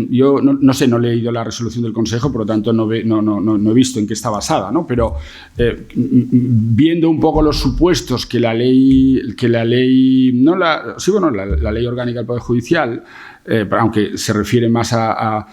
yo no sé, no he leído la resolución del Consejo, por lo tanto no he visto en qué está basada, ¿no? Pero viendo un poco los supuestos que la ley orgánica del Poder Judicial, aunque se refiere más a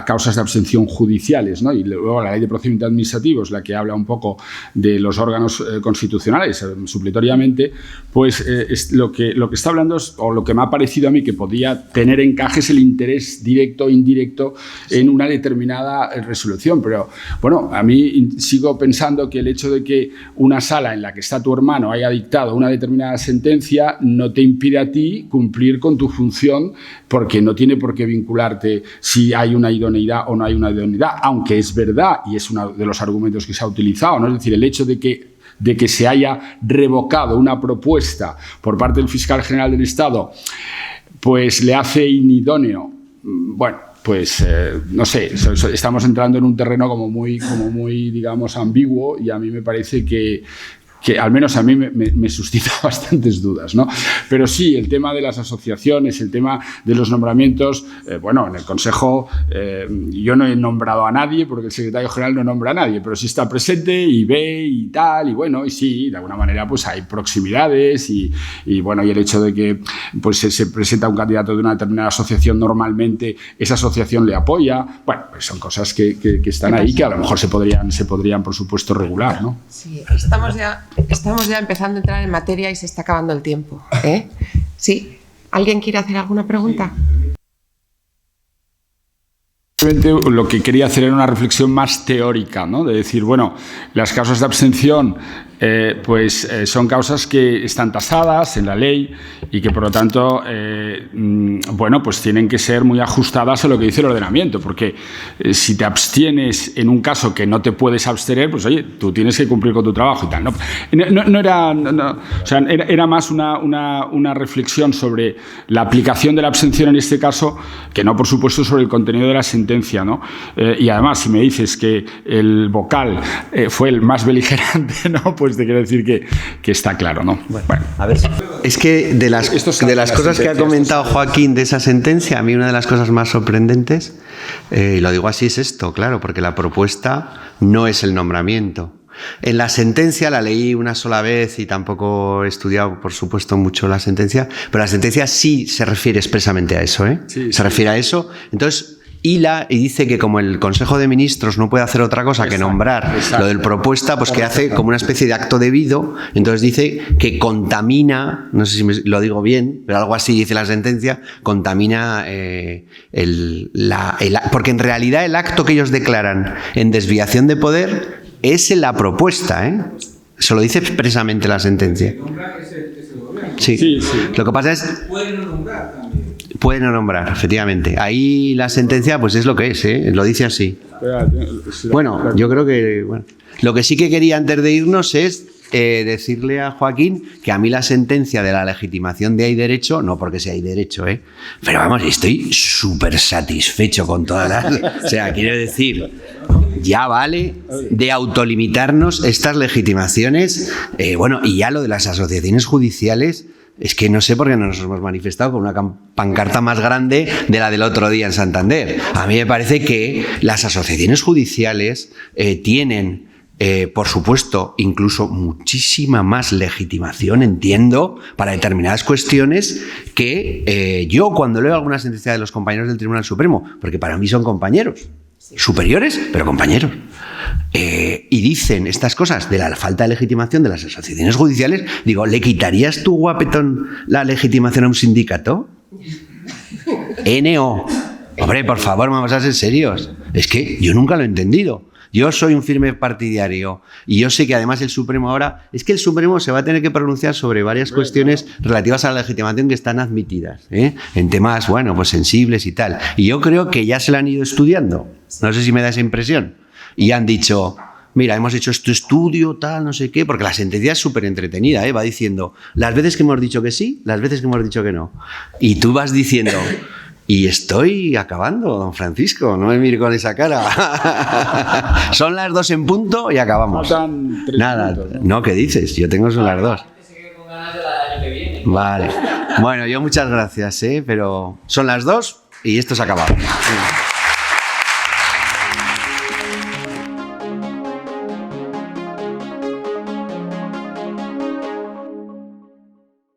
causas de abstención judiciales, ¿no? Y luego la Ley de Procedimiento Administrativo es la que habla un poco de los órganos constitucionales supletoriamente, pues es lo que está hablando o lo que me ha parecido a mí que podía tener encaje es el interés directo o indirecto en una determinada resolución. Pero bueno, a mí sigo pensando que el hecho de que una sala en la que está tu hermano haya dictado una determinada sentencia no te impide a ti cumplir con tu función, porque no tiene por qué vincularte si hay una idoneidad o no hay una idoneidad, aunque es verdad, y es uno de los argumentos que se ha utilizado, ¿no? Es decir, el hecho de que se haya revocado una propuesta por parte del fiscal general del Estado, pues le hace inidóneo. Bueno, pues no sé, estamos entrando en un terreno como muy, digamos, ambiguo, y a mí me parece que al menos a mí me suscita bastantes dudas, ¿no? Pero sí, el tema de las asociaciones, el tema de los nombramientos, en el Consejo yo no he nombrado a nadie, porque el secretario general no nombra a nadie, pero sí está presente y ve y tal, y bueno, y sí, de alguna manera pues hay proximidades y el hecho de que pues se presenta un candidato de una determinada asociación, normalmente esa asociación le apoya. Bueno, pues son cosas que están ahí, que a lo mejor se podrían por supuesto regular, ¿no? Sí, estamos ya empezando a entrar en materia y se está acabando el tiempo, ¿eh? ¿Sí? ¿Alguien quiere hacer alguna pregunta? Lo que quería hacer era una reflexión más teórica, ¿no? De decir, bueno, las causas de abstención son causas que están tasadas en la ley y que, por lo tanto, pues tienen que ser muy ajustadas a lo que dice el ordenamiento, porque si te abstienes en un caso que no te puedes abstener, pues oye, tú tienes que cumplir con tu trabajo y tal. Era más una reflexión sobre la aplicación de la abstención en este caso, que no, por supuesto, sobre el contenido de la sentencia, ¿no? Y además, si me dices que el vocal fue el más beligerante, ¿no? Pues te quiero decir que está claro, ¿no? Bueno, a ver. Es que de las cosas que ha comentado Joaquín de esa sentencia, a mí una de las cosas más sorprendentes, y lo digo así, es esto, claro, porque la propuesta no es el nombramiento. En la sentencia la leí una sola vez y tampoco he estudiado, por supuesto, mucho la sentencia, pero la sentencia sí se refiere expresamente a eso, ¿eh? Sí, se refiere a eso. Entonces, y dice que como el Consejo de Ministros no puede hacer otra cosa que nombrar lo del propuesta, pues que hace como una especie de acto debido, entonces dice que contamina, no sé si lo digo bien, pero algo así dice la sentencia, contamina porque en realidad el acto que ellos declaran en desviación de poder es en la propuesta, ¿eh? Se lo dice expresamente la sentencia. Sí. Lo que pasa es... Puede no nombrar, efectivamente. Ahí la sentencia, pues es lo que es, ¿eh? Lo dice así. Bueno, yo creo que... Bueno. Lo que sí que quería antes de irnos es decirle a Joaquín que a mí la sentencia de la legitimación de hay derecho, no porque sea hay derecho, pero vamos, estoy súper satisfecho con todas las... O sea, quiero decir... Ya vale de autolimitarnos estas legitimaciones. Y ya lo de las asociaciones judiciales... Es que no sé por qué no nos hemos manifestado con una pancarta más grande de la del otro día en Santander. A mí me parece que las asociaciones judiciales tienen, por supuesto, incluso muchísima más legitimación, entiendo, para determinadas cuestiones que yo cuando leo alguna sentencia de los compañeros del Tribunal Supremo, porque para mí son compañeros, superiores, pero compañeros. Y dicen estas cosas de la falta de legitimación de las asociaciones judiciales, digo, ¿le quitarías tú, guapetón, la legitimación a un sindicato? NO. Hombre, por favor, vamos a ser serios. Es que yo nunca lo he entendido. Yo soy un firme partidario y yo sé que además el Supremo ahora... Es que el Supremo se va a tener que pronunciar sobre varias cuestiones relativas a la legitimación que están admitidas, en temas, pues sensibles y tal. Y yo creo que ya se la han ido estudiando. No sé si me da esa impresión. Y han dicho, mira, hemos hecho este estudio, tal, no sé qué, porque la sentencia es súper entretenida, va diciendo las veces que hemos dicho que sí, las veces que hemos dicho que no. Y tú vas diciendo... Y estoy acabando, don Francisco, no me mire con esa cara. Son las 2 en punto y acabamos. Nada, no, ¿qué dices? Yo tengo son las 2. Vale. Bueno, yo muchas gracias, pero son las 2 y esto se ha acabado.